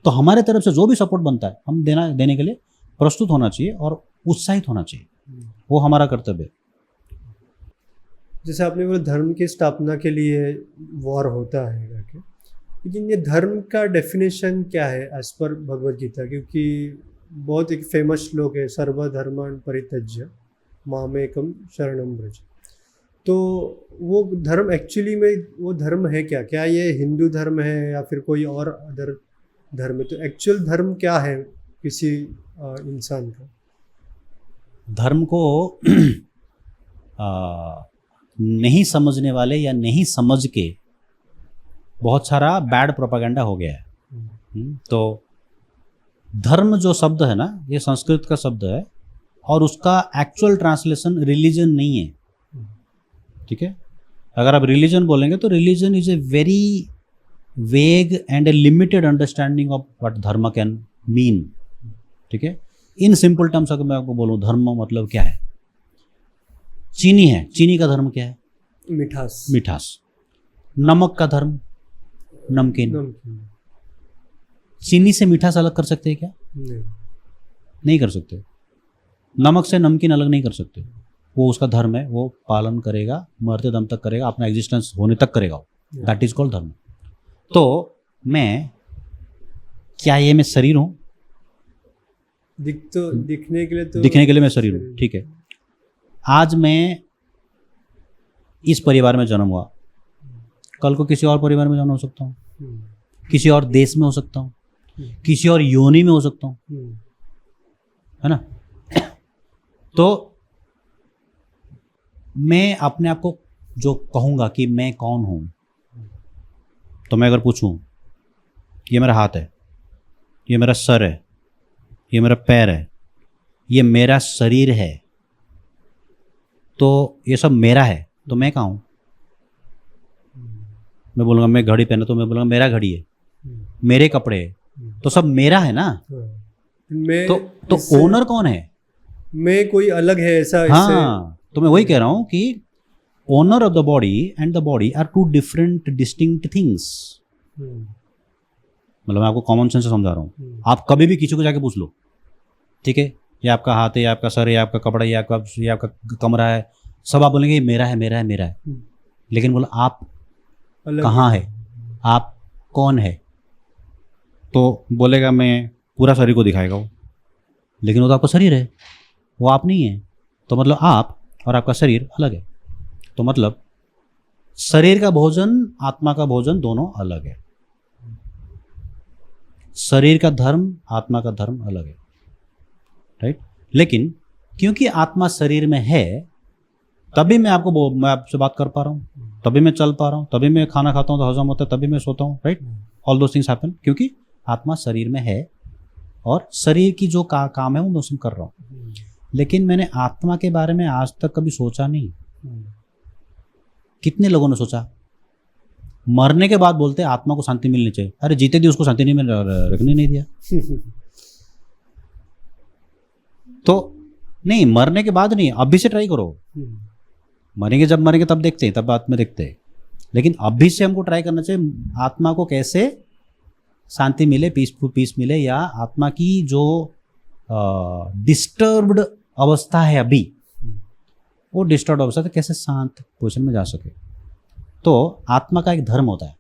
तो हमारे तरफ से जो भी सपोर्ट बनता है हम देने के लिए प्रस्तुत होना चाहिए और उत्साहित होना चाहिए, वो हमारा कर्तव्य है। जैसे आपने बोला धर्म की स्थापना के लिए वॉर होता है करके, लेकिन ये धर्म का डेफिनेशन क्या है एज पर भगवद गीता? क्योंकि बहुत एक फेमस श्लोक है, सर्वधर्मान् परित्यज्य मामेकं शरणं व्रज। तो वो धर्म एक्चुअली में वो धर्म है क्या? क्या ये हिंदू धर्म है या फिर कोई और अदर धर्म है? तो एक्चुअल धर्म क्या है किसी इंसान का? धर्म को नहीं समझने वाले या नहीं समझ के बहुत सारा बैड प्रोपागेंडा हो गया है। तो धर्म जो शब्द है ना, ये संस्कृत का शब्द है और उसका एक्चुअल ट्रांसलेशन रिलीजन नहीं है, ठीक है। अगर आप रिलीजन बोलेंगे तो religion is a very vague and A limited understanding of what धर्म कैन मीन, ठीक है। इन सिंपल टर्म्स अगर मैं आपको बोलूँ धर्म मतलब क्या है, चीनी है, चीनी का धर्म क्या है? मिठास। मिठास। नमक का धर्म नमकीन। चीनी से मिठास अलग कर सकते हैं क्या? नहीं कर सकते। नमक से नमकीन अलग नहीं कर सकते। वो उसका धर्म है, वो पालन करेगा, मरते दम तक करेगा, अपना एग्जिस्टेंस होने तक करेगा, दैट इज कॉल्ड धर्म। तो क्या ये मैं शरीर हूँ? दिखने के लिए मैं शरीर हूँ, ठीक है। आज मैं इस परिवार में जन्म हुआ, कल को किसी और परिवार में जन्म हो सकता हूँ, किसी और देश में हो सकता हूँ, किसी और योनि में हो सकता हूँ, है ना। तो मैं अपने आप को जो कहूँगा कि मैं कौन हूँ, तो मैं अगर पूछूं ये मेरा हाथ है, ये मेरा सर है, ये मेरा पैर है, ये मेरा शरीर है, तो ये सब मेरा है, तो मैं कहाँ हूँ? मैं बोलूँगा मैं घड़ी पहना, तो मैं बोलूँगा मेरा घड़ी है, मेरे कपड़े है, तो सब मेरा है ना। मैं तो ओनर कौन है? मैं कोई अलग है ऐसा? हाँ, तो मैं वही कह रहा हूँ कि owner of the body and the body are two different distinct things. मतलब मैं आपको कॉमन सेंस से समझा रहा हूँ। आप कभी भी किसी को जाके पूछ लो, ठीक है, ये आपका हाथ है, ये आपका सर है, ये आपका कपड़ा, ये आपका कमरा है, सब आप बोलेंगे ये मेरा है, मेरा है, मेरा है। लेकिन बोला आप कहाँ है, आप कौन है, तो बोलेगा मैं, पूरा शरीर को दिखाएगा वो, लेकिन वो तो आपका शरीर है, वो आप नहीं है। तो मतलब आप और आपका शरीर अलग है। तो मतलब शरीर का भोजन, आत्मा का भोजन दोनों अलग है। शरीर का धर्म, आत्मा का धर्म अलग है, राइट। लेकिन क्योंकि आत्मा शरीर में है, तभी मैं आपसे बात कर पा रहा हूँ, तभी मैं चल पा रहा हूँ, तभी मैं खाना खाता हूँ तो हजम होता है, तभी मैं सोता हूँ, right. All those things happen क्योंकि आत्मा शरीर में है और शरीर की जो काम है वो मैं उसमें कर रहा हूँ। लेकिन मैंने आत्मा के बारे में आज तक कभी सोचा नहीं। कितने लोगों ने सोचा? मरने के बाद बोलते हैं आत्मा को शांति मिलनी चाहिए। अरे जीते दी उसको शांति नहीं रखने नहीं दिया। तो नहीं, मरने के बाद नहीं, अभी से ट्राई करो। मरेंगे, जब मरेंगे तब देखते हैं, तब बाद में देखते हैं। लेकिन अभी से हमको ट्राई करना चाहिए आत्मा को कैसे शांति मिले, पीस मिले, या आत्मा की जो डिस्टर्ब्ड अवस्था है अभी, वो डिस्टर्ब अवस्था से कैसे शांत पोजिशन में जा सके। तो आत्मा का एक धर्म होता है।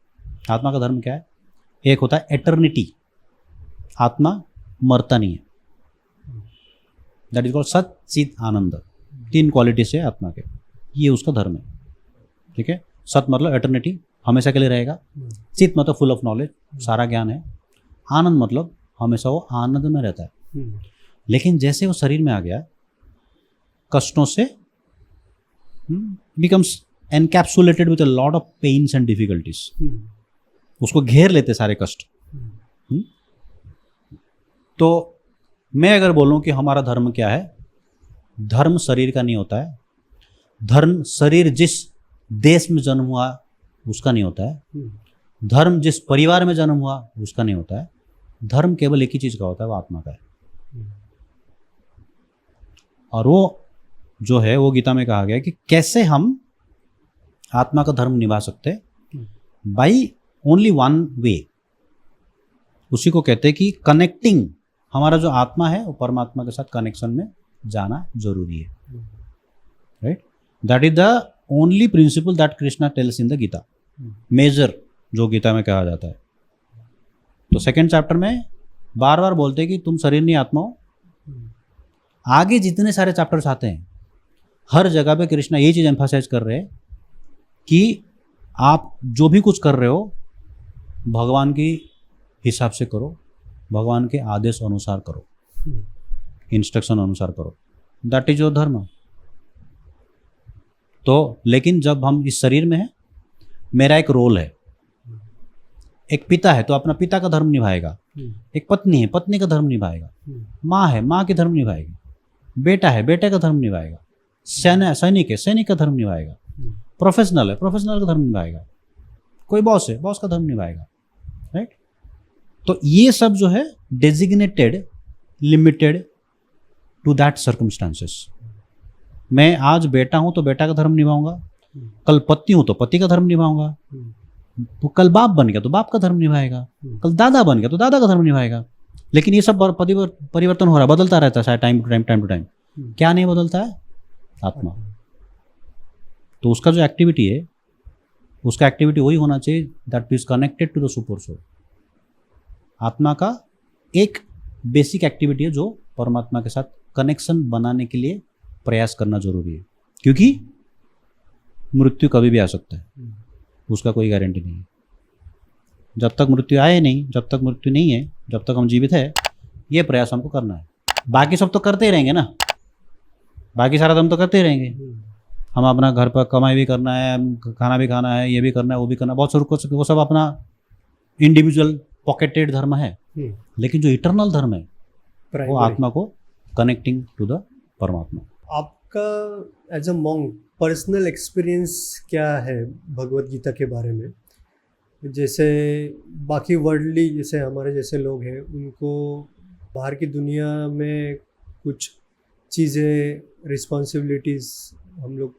आत्मा का धर्म क्या है? एक होता है एटर्निटी, आत्मा मरता नहीं है, दैट इज कॉल्ड सत चित आनंद। 3 क्वालिटीज है आत्मा के, ये उसका धर्म है, ठीक है। सत मतलब एटर्निटी, हमेशा के लिए रहेगा। चित मतलब फुल ऑफ नॉलेज, सारा ज्ञान है। आनंद मतलब हमेशा वो आनंद में रहता है। हम्म, लेकिन जैसे वो शरीर में आ गया, कष्टों से becomes encapsulated with a lot of pains and difficulties, hmm, उसको घेर लेते सारे कष्ट। हम्म, तो मैं अगर बोलूं कि हमारा धर्म क्या है, धर्म शरीर का नहीं होता है। धर्म शरीर जिस देश में जन्म हुआ उसका नहीं होता है। हम्म, धर्म जिस परिवार में जन्म हुआ उसका नहीं होता है। धर्म केवल एक ही चीज़ का होता है, वो आत्मा का है। और वो जो है वो गीता में कहा गया है कि कैसे हम आत्मा का धर्म निभा सकते हैं, बाई ओनली वन वे। उसी को कहते हैं कि कनेक्टिंग, हमारा जो आत्मा है वो परमात्मा के साथ कनेक्शन में जाना जरूरी है, right. That is the only principle that Krishna tells in the Gita, major जो गीता में कहा जाता है। तो सेकेंड चैप्टर में बार बार बोलते हैं कि तुम शरीर नहीं आत्मा हो। आगे जितने सारे चैप्टर्स आते हैं हर जगह पे कृष्णा ये चीज़ एम्फासाइज कर रहे हैं कि आप जो भी कुछ कर रहे हो भगवान की हिसाब से करो, भगवान के आदेश अनुसार करो, इंस्ट्रक्शन अनुसार करो। दैट इज योर धर्म। तो लेकिन जब हम इस शरीर में हैं, मेरा एक रोल है। एक पिता है तो अपना पिता का धर्म निभाएगा, एक पत्नी है पत्नी का धर्म निभाएगा, माँ है माँ के धर्म निभाएगी, बेटा है बेटे का धर्म निभाएगा, सैनिक है सैनिक का धर्म निभाएगा, प्रोफेशनल है प्रोफेशनल का धर्म निभाएगा, कोई बॉस है बॉस का धर्म निभाएगा, राइट। तो ये सब जो है designated, limited to that circumstances. मैं आज बेटा हूं तो बेटा का धर्म निभाऊंगा, कल पति हूं तो पति का धर्म निभाऊंगा, तो कल बाप बन गया तो बाप का धर्म निभाएगा, कल दादा बन गया तो दादा का धर्म निभाएगा। लेकिन ये सब परिवर्तन हो रहा है, बदलता रहता है शायद टाइम टू टाइम। क्या नहीं बदलता है? आत्मा। तो उसका जो एक्टिविटी है, उसका एक्टिविटी वही होना चाहिए that is connected to the super soul. आत्मा का एक बेसिक एक्टिविटी है जो परमात्मा के साथ कनेक्शन बनाने के लिए प्रयास करना जरूरी है, क्योंकि मृत्यु कभी भी आ सकता है, उसका कोई गारंटी नहीं है। जब तक मृत्यु आए नहीं, जब तक मृत्यु नहीं है, जब तक हम जीवित है, ये प्रयास हमको करना है। बाकी सब तो करते ही रहेंगे ना, बाकी सारा तो हम तो करते ही रहेंगे। हम अपना घर पर कमाई भी करना है, खाना भी खाना है, ये भी करना है, वो भी करना है, बहुत सारे कुछ, वो सब अपना इंडिविजुअल पॉकेटेड धर्म है। लेकिन जो इटर्नल धर्म है वो आत्मा को कनेक्टिंग टू द परमात्मा। आपका as a monk personal experience क्या है भगवत गीता के बारे में? जैसे बाकी वर्ल्डली जैसे हमारे जैसे लोग हैं, उनको बाहर की दुनिया में कुछ चीज़ें, रिस्पॉन्सिबिलिटीज़ हम लोग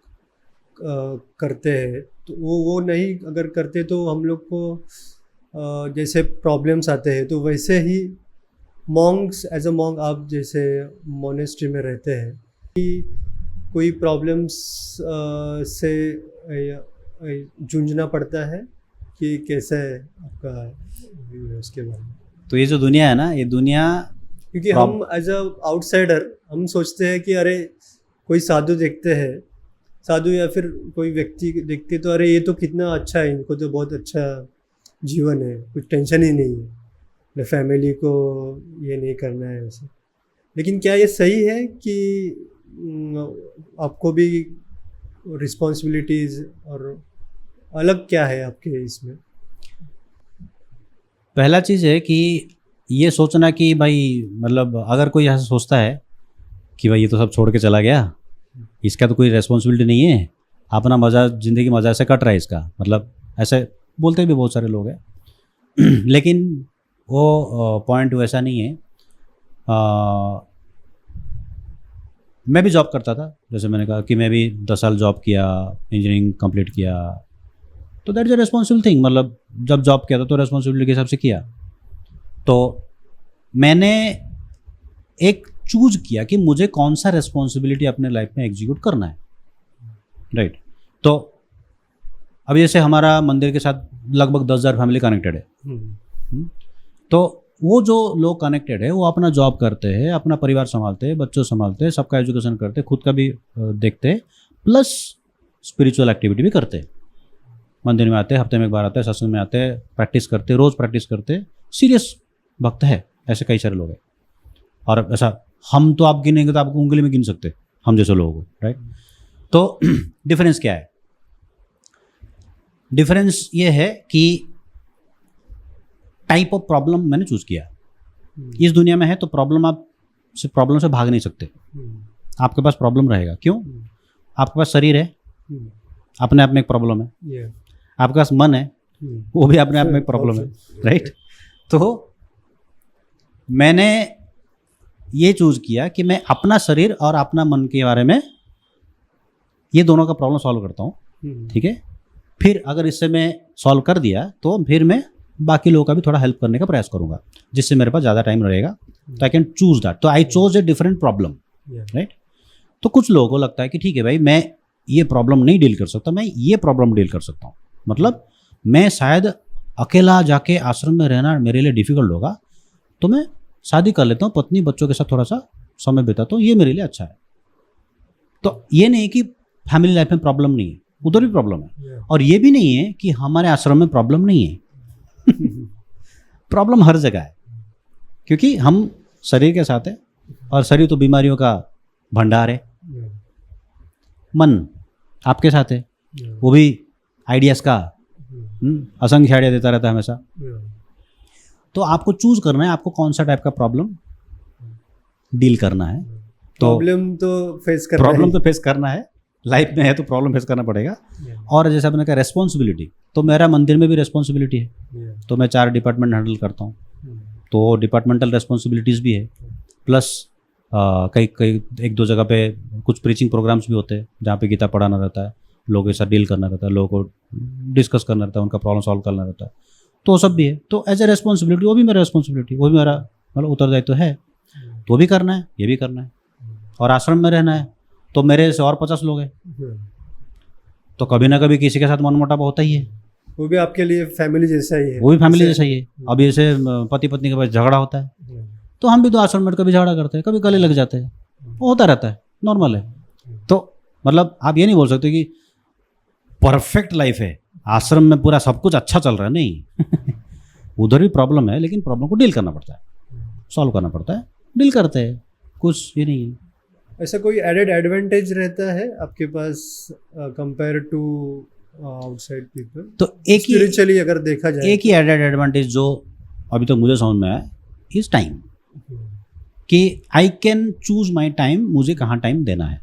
करते हैं, तो वो नहीं अगर करते तो हम लोग को जैसे प्रॉब्लम्स आते हैं। तो वैसे ही मॉन्क्स, एज अ मॉन्क आप जैसे मोनेस्ट्री में रहते हैं, कि कोई प्रॉब्लम्स से जूझना पड़ता है कि कैसे है आपका व्यू है उसके बारे में? तो ये जो दुनिया है ना, ये दुनिया, क्योंकि हम एज अ आउटसाइडर हम सोचते हैं कि अरे कोई साधु देखते हैं, साधु या फिर कोई व्यक्ति देखते तो अरे ये तो कितना अच्छा है, इनको तो बहुत अच्छा जीवन है, कुछ टेंशन ही नहीं है, न फैमिली को ये नहीं करना है वैसे। लेकिन क्या ये सही है कि आपको भी रिस्पॉन्सिबिलिटीज़ और अलग क्या है आपके इसमें? पहला चीज़ है कि ये सोचना कि भाई, मतलब अगर कोई ऐसा सोचता है कि भाई ये तो सब छोड़ के चला गया, इसका तो कोई रेस्पॉन्सिबिलिटी नहीं है, अपना मज़ा, ज़िंदगी मज़ा से कट रहा है इसका, मतलब ऐसे बोलते भी बहुत सारे लोग हैं। लेकिन वो पॉइंट वैसा नहीं है। मैं भी जॉब करता था, जैसे मैंने कहा कि मैं भी 10 साल जॉब किया, इंजीनियरिंग कंप्लीट किया, तो that is a responsible thing. मतलब जब जॉब किया था तो रेस्पॉन्सिबिलिटी के हिसाब से किया। तो मैंने एक चूज किया कि मुझे कौन सा रेस्पॉन्सिबिलिटी अपने लाइफ में एग्जीक्यूट करना है, राइट। तो अब जैसे हमारा मंदिर के साथ लगभग 10,000 फैमिली कनेक्टेड है। तो वो जो लोग कनेक्टेड है वो अपना जॉब करते हैं, अपना परिवार संभालते हैं, बच्चों संभालते हैं, सबका एजुकेशन करते हैं, खुद का भी देखते हैं, प्लस स्पिरिचुअल एक्टिविटी भी करते हैं। मंदिर में आते हैं, हफ्ते में एक बार आते हैं, सत्संग में आते हैं, प्रैक्टिस करते हैं, रोज़ प्रैक्टिस करते हैं, सीरियस भक्त है, ऐसे कई सारे लोग हैं। और ऐसा हम तो आप गिनेंगे तो आपको उंगली में गिन सकते हम जैसे लोगों को, राइट। तो डिफरेंस क्या है? डिफरेंस ये है कि टाइप ऑफ प्रॉब्लम मैंने चूज किया। इस दुनिया में है तो प्रॉब्लम से भाग नहीं सकते। आपके पास प्रॉब्लम रहेगा। क्यों? आपके पास शरीर है, अपने आप में एक प्रॉब्लम है। आपके पास मन है, वो भी अपने आप में एक प्रॉब्लम है, राइट। तो मैंने ये चूज किया कि मैं अपना शरीर और अपना मन के बारे में ये दोनों का प्रॉब्लम सॉल्व करता हूँ, ठीक है। फिर अगर इससे मैं सॉल्व कर दिया तो फिर मैं बाकी लोगों का भी थोड़ा हेल्प करने का प्रयास करूंगा, जिससे मेरे पास ज़्यादा टाइम रहेगा, तो आई कैन चूज दैट। तो I chose a different problem, right. तो कुछ लोगों को लगता है कि ठीक है भाई, मैं ये प्रॉब्लम नहीं डील कर सकता, मैं ये प्रॉब्लम डील कर सकता हूँ। मतलब मैं शायद अकेला जाके आश्रम में रहना मेरे लिए डिफिकल्ट होगा, तो मैं शादी कर लेता हूँ, पत्नी बच्चों के साथ थोड़ा सा समय बिताता हूँ, ये मेरे लिए अच्छा है। तो ये नहीं कि फैमिली लाइफ में प्रॉब्लम नहीं है, उधर भी प्रॉब्लम है। और ये भी नहीं है कि हमारे आश्रम में प्रॉब्लम नहीं है। प्रॉब्लम हर जगह है, क्योंकि हम शरीर के साथ है और शरीर तो बीमारियों का भंडार है। मन आपके साथ है, वो भी आइडियाज का असंख्य आइडिया देता रहता है हमेशा। तो आपको चूज करना है आपको कौन सा टाइप का प्रॉब्लम डील करना है। तो प्रॉब्लम तो फेस करना है, लाइफ में है तो प्रॉब्लम फेस करना पड़ेगा। और जैसे आपने कहा रेस्पॉन्सिबिलिटी, तो मेरा मंदिर में भी रेस्पॉन्सिबिलिटी है। तो मैं 4 डिपार्टमेंट हैंडल करता हूँ, तो डिपार्टमेंटल रेस्पॉन्सिबिलिटीज़ भी है। प्लस कई 1-2 जगह पे कुछ प्रीचिंग प्रोग्राम्स भी होते हैं जहाँ पे गीता पढ़ाना रहता है, लोगों के साथ डील करना रहता है, लोगों को डिस्कस करना रहता है, उनका प्रॉब्लम सॉल्व करना रहता है। तो वो सब भी है। तो एज ए रेस्पॉन्सिबिलिटी वो भी मेरा रेस्पॉन्सिबिलिटी, वो भी मेरा मतलब उत्तरदायित्व है। तो भी करना है, ये भी करना है। और आश्रम में रहना है तो मेरे से और 50 लोग हैं, तो कभी ना कभी किसी के साथ मनमुटाव होता ही है। वो भी आपके लिए फैमिली जैसा ही है। वो भी फैमिली जैसा ही है। अब जैसे पति पत्नी के पास झगड़ा होता है, तो हम भी तो आश्रम में कभी झगड़ा करते हैं, कभी गले लग जाते हैं, वो होता रहता है, नॉर्मल है। तो मतलब आप ये नहीं बोल सकते कि परफेक्ट लाइफ है, आश्रम में पूरा सब कुछ अच्छा चल रहा है, नहीं। उधर भी प्रॉब्लम है, लेकिन प्रॉब्लम को डील करना पड़ता है, सॉल्व करना पड़ता है, डील करते हैं, कुछ ये नहीं है। ऐसा कोई एडेड एडवांटेज रहता है आपके पास कंपेयर टू आउटसाइड पीपल? तो एक ही स्पिरिचुअली अगर देखा जाए, एक ही एडेड एडवांटेज जो अभी तक मुझे समझ में आया इज टाइम, कि I can choose my time, मुझे कहाँ टाइम देना है,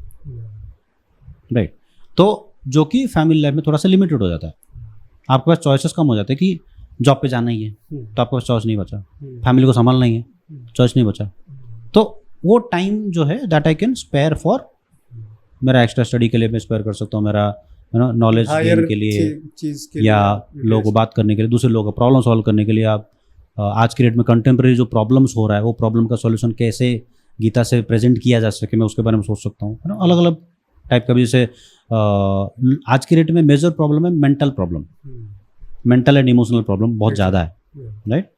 राइट। तो जो कि फैमिली लाइफ में थोड़ा सा लिमिटेड हो जाता है, आपके पास चॉइसेस कम हो जाते हैं कि जॉब पे जाना ही है तो आपके पास चॉइस नहीं बचा, फैमिली को संभालना ही है, चॉइस नहीं बचा। तो वो टाइम जो है that I can spare for, मेरा एक्स्ट्रा स्टडी के लिए मैं स्पेयर कर सकता हूँ, मेरा नॉलेज गेन के लिए, या लोगों को बात करने के लिए, दूसरे लोगों का प्रॉब्लम सॉल्व करने के लिए। आप आज की डेट में कंटेम्प्रेरी जो प्रॉब्लम्स हो रहा है, वो प्रॉब्लम का सॉल्यूशन कैसे गीता से प्रेजेंट किया जा सके, मैं उसके बारे में सोच सकता हूँ, है ना। अलग अलग टाइप का भी, जैसे आज की डेट में मेजर प्रॉब्लम है mental problem, mental and emotional problem बहुत ज़्यादा है, राइट।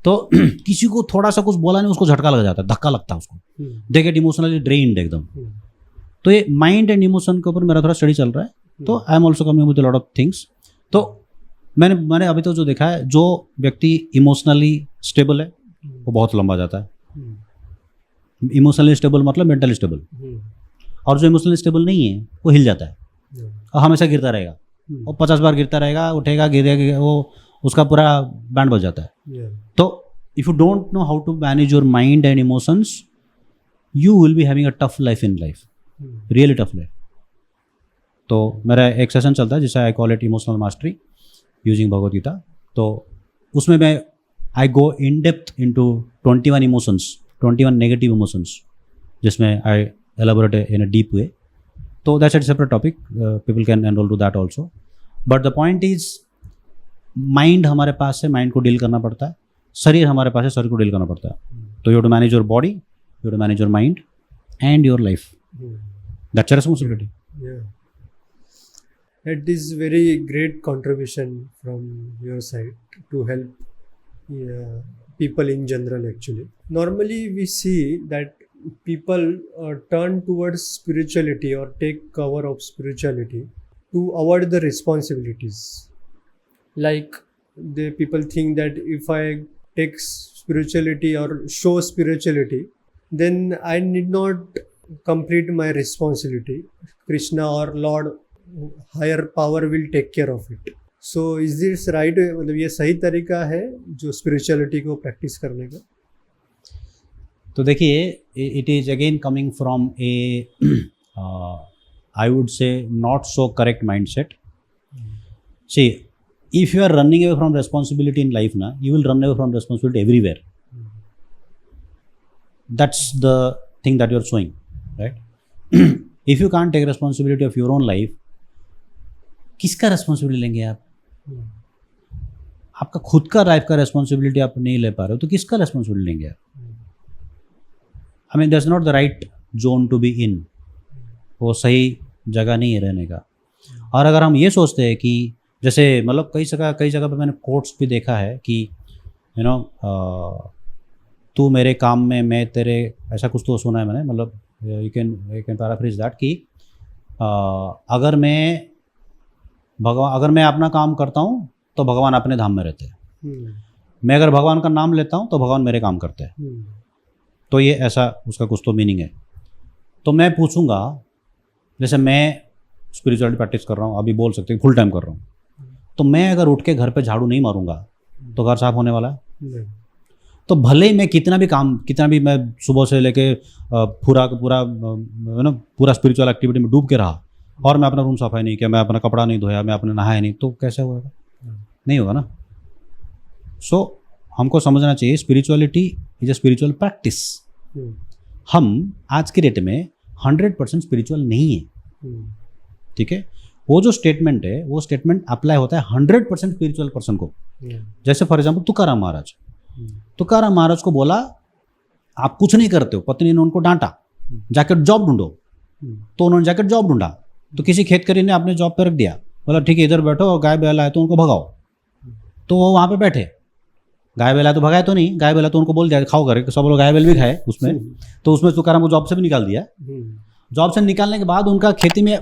तो किसी को थोड़ा सा कुछ बोला नहीं, उसको झटका लग जाता है, धक्का लगता है उसको, दे गेट इमोशनली ड्रेन्ड एकदम। तो ये माइंड एंड इमोशन के ऊपर मेरा थोड़ा स्टडी चल रहा है, तो I am also coming with lot of things. तो मैंने अभी तो जो देखा है, जो व्यक्ति इमोशनली स्टेबल है वो बहुत लंबा जाता है। इमोशनली स्टेबल मतलब मेंटली स्टेबल, और जो इमोशनली स्टेबल नहीं है वो हिल जाता है और हमेशा गिरता रहेगा, और 50 बार गिरता रहेगा, उठेगा गिरेगा, वो उसका पूरा बैंड बज जाता है। तो if you don't know how to manage your mind and emotions, you will be having a tough life in life, really tough life. तो मेरा एक सेशन चलता है जिसे I call it emotional mastery using Bhagavad Gita. तो उसमें मैं I go in depth into 21 emotions, 21 negative emotions, जिसमें I elaborate in a deep way. तो that's a separate topic, people can enrol to that also. But the point is, mind हमारे पास है, mind को deal करना पड़ता है, शरीर हमारे पास है, शरीर को डील करना पड़ता है। तो you to manage your body, you to manage your mind and your life, that's a responsibility. It is very great contribution from your side to help people in general. Actually, normally we see that people turn towards spirituality or take cover of spirituality to avoid the responsibilities. Like people think that if I take spirituality or show spirituality, then I need not complete my responsibility. Krishna or Lord, higher power will take care of it. So is this right? मतलब ये सही तरीका है जो spirituality को practice करने का? तो देखिए, it is again coming from a I would say not so correct mind set. See, if you are running away from responsibility in life ना, you will run away from responsibility everywhere. That's the thing that you are showing, right? If you can't take responsibility of your own life, किसका responsibility लेंगे आप? आपका खुद का life का responsibility आप नहीं ले पा रहे हो तो किसका रेस्पॉन्सिबिलिटी लेंगे आप? I mean that's not the right zone to be in. वो सही जगह नहीं है रहने का. और अगर हम ये सोचते हैं कि जैसे मतलब कई जगह पर मैंने कोट्स भी देखा है कि यू नो तू मेरे काम में, मैं तेरे, ऐसा कुछ तो सुना है मैंने. मतलब यू कैन पैराफ्रेज दैट कि अगर मैं अपना काम करता हूँ तो भगवान अपने धाम में रहते हैं. मैं अगर भगवान का नाम लेता हूँ तो भगवान मेरे काम करते हैं. तो ये ऐसा उसका कुछ तो मीनिंग है. तो मैं पूछूंगा, जैसे मैं स्पिरिचुअलिटी प्रैक्टिस कर रहा हूँ, अभी बोल सकते हैं फुल टाइम कर रहा हूँ, तो मैं अगर उठ के घर पे झाड़ू नहीं मारूंगा तो घर साफ होने वाला है? तो भले ही मैं कितना भी मैं सुबह से लेके पूरा स्पिरिचुअल एक्टिविटी में डूब के रहा और मैं अपना रूम सफाई नहीं किया, मैं अपना कपड़ा नहीं धोया, मैं अपने नहाया नहीं, तो कैसे होगा? नहीं होगा ना. सो हमको समझना चाहिए spirituality is a spiritual practice. हम आज के डेट में 100% स्पिरिचुअल नहीं है. ठीक है, वो जो स्टेटमेंट है वो स्टेटमेंट अप्लाई होता है 100% स्पिरिचुअल पर्सन को. जैसे फॉर एग्जांपल तुकाराम महाराज को बोला आप कुछ नहीं करते हो, पत्नी ने उनको डांटा, जाकर जॉब ढूंढो, तो उन्होंने जाकर जॉब ढूंढा. तो किसी खेतकरी ने अपने जॉब पर रख दिया, बोला ठीक है इधर बैठो, गाय बैला है तो उनको भगाओ. तो वो वहाँ पे बैठे, गाय बैला तो भगाए तो नहीं, गाय बैला तो उनको बोल दिया खाओ करके, सब लोग गाय बैल भी खाए उसमें. तो उसमें तुकाराम को जॉब से भी निकाल दिया. जॉब से निकालने के बाद उनका खेती में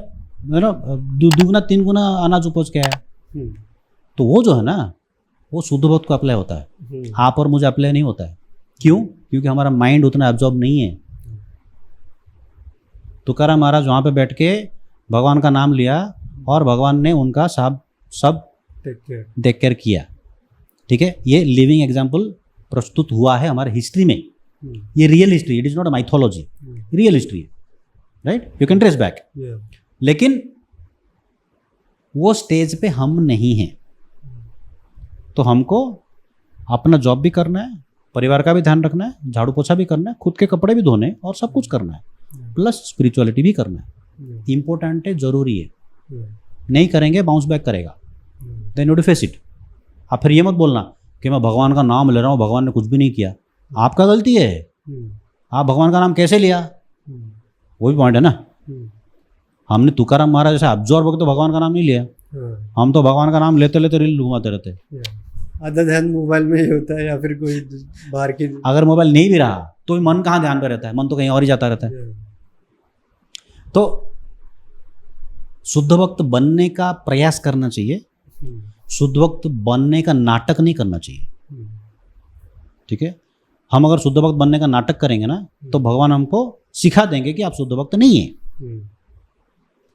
दुगना 3 गुना अनाज उपज के आया. तो वो जो है ना, वो शुद्ध भक्त को अप्लाई होता है, आप और मुझे अप्लाई नहीं होता है. क्यों? क्योंकि हमारा माइंड उतना एब्जॉर्ब नहीं है. तुकाराम महाराज वहाँ पे बैठ के भगवान का नाम लिया और भगवान ने उनका सब टेक केयर किया. ठीक है, ये लिविंग एग्जाम्पल प्रस्तुत हुआ है हमारे हिस्ट्री में. ये real history, it is not a mythology, real history है, right? You can trace back. लेकिन वो स्टेज पे हम नहीं हैं. तो हमको अपना जॉब भी करना है, परिवार का भी ध्यान रखना है, झाड़ू पोछा भी करना है, खुद के कपड़े भी धोने और सब कुछ करना है, प्लस स्पिरिचुअलिटी भी करना है. इम्पोर्टेंट है, जरूरी है. नहीं करेंगे बाउंस बैक करेगा. Then you to face it. आप फिर ये मत बोलना कि मैं भगवान का नाम ले रहा हूँ, भगवान ने कुछ भी नहीं किया. आपका गलती है. आप भगवान का नाम कैसे लिया, वो भी पॉइंट है ना. हमने तुकाराम महाराज जैसे अब्जॉर्ब होकर तो भगवान का नाम नहीं लिया. हम तो भगवान का नाम लेते लेते रील घुमाते रहते. आधा ध्यान मोबाइल में ही होता है या फिर कोई बाहर की. अगर मोबाइल नहीं भी रहा तो मन कहाँ ध्यान पे रहता है? मन तो कहीं और ही जाता रहता है. तो शुद्ध भक्त बनने का प्रयास करना चाहिए, शुद्ध भक्त बनने का नाटक नहीं करना चाहिए. ठीक है, हम अगर शुद्ध भक्त बनने का नाटक करेंगे ना तो भगवान हमको सिखा देंगे कि आप शुद्ध भक्त नहीं है,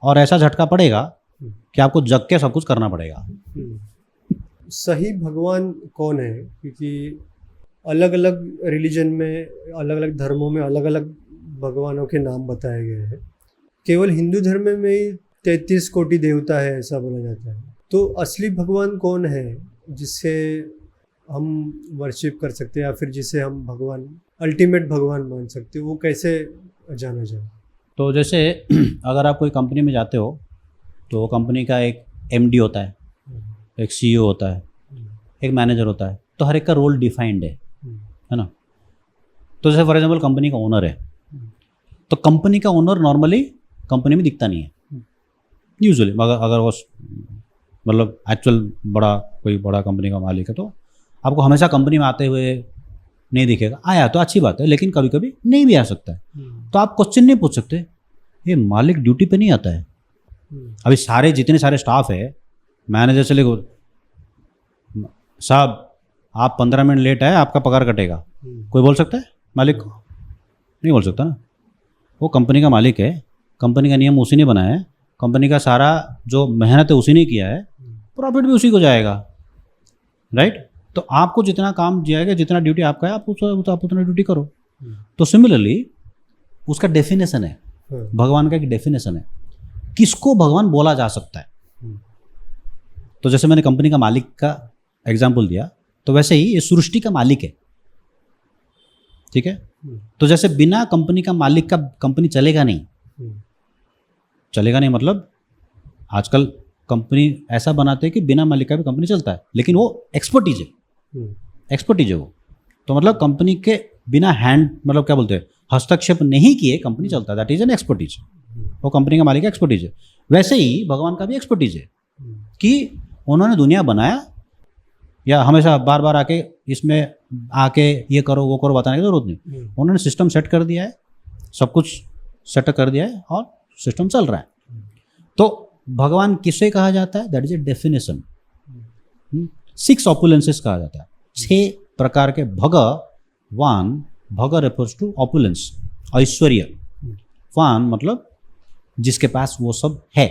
और ऐसा झटका पड़ेगा कि आपको जग के सब कुछ करना पड़ेगा. सही भगवान कौन है? क्योंकि अलग अलग रिलीजन में, अलग अलग धर्मों में अलग अलग भगवानों के नाम बताए गए हैं. केवल हिंदू धर्म में ही 33 कोटि देवता है ऐसा बोला जाता है. तो असली भगवान कौन है जिससे हम वर्शिप कर सकते हैं या फिर जिसे हम भगवान, अल्टीमेट भगवान मान सकते हैं, वो कैसे जाना जाए? तो जैसे अगर आप कोई कंपनी में जाते हो तो वो कंपनी का एक MD होता है, एक CEO होता है, एक मैनेजर होता है. तो हर एक का रोल डिफाइंड है ना. तो जैसे फॉर एग्जांपल कंपनी का ओनर है, तो कंपनी का ओनर नॉर्मली कंपनी में दिखता नहीं है यूजुअली. अगर वो मतलब एक्चुअल कोई बड़ा कंपनी का मालिक है तो आपको हमेशा कंपनी में आते हुए नहीं दिखेगा. आया तो अच्छी बात है, लेकिन कभी कभी नहीं भी आ सकता है. तो आप क्वेश्चन नहीं पूछ सकते ये मालिक ड्यूटी पे नहीं आता है. अभी जितने सारे स्टाफ है, मैनेजर से लेकर साहब आप 15 मिनट लेट आए, आपका पगार कटेगा। कोई बोल सकता है मालिक को? नहीं बोल सकता ना। वो कंपनी का मालिक है, कंपनी का नियम उसी ने बनाया है, कंपनी का सारा जो मेहनत है उसी ने किया है, प्रॉफिट भी उसी को जाएगा, राइट। तो आपको जितना काम दिया गया, जितना ड्यूटी आपका है, आप उतना ड्यूटी करो। तो सिमिलरली उसका डेफिनेशन है, भगवान का एक डेफिनेशन है, किसको भगवान बोला जा सकता है। तो जैसे मैंने कंपनी का मालिक का एग्जाम्पल दिया, तो वैसे ही ये सृष्टि का मालिक है, ठीक है। तो जैसे बिना कंपनी का मालिक का कंपनी चलेगा नहीं, चलेगा नहीं मतलब आजकल कंपनी ऐसा बनाते हैं कि बिना मालिक का भी कंपनी चलता है, लेकिन वो एक्सपर्टीज है, एक्सपर्टीज है वो। तो मतलब कंपनी के बिना हैंड, मतलब क्या बोलते हैं, हस्तक्षेप नहीं किए कंपनी चलता है, दैट इज एन एक्सपर्टीज। वो कंपनी का मालिक का एक्सपर्टीज है। वैसे ही भगवान का भी एक्सपर्टीज है कि उन्होंने दुनिया बनाया, या हमेशा बार बार आके इसमें आके ये करो वो करो बताने की जरूरत नहीं। उन्होंने सिस्टम सेट कर दिया है, सब कुछ सेटअप कर दिया है और सिस्टम चल रहा है। तो भगवान किसे कहा जाता है? That is a definition. 6 opulences कहा जाता है, 6 प्रकार के भगवान। भग रेफर्स टू ऑपुलेंस, ऐश्वर्य। वान मतलब जिसके पास वो सब है।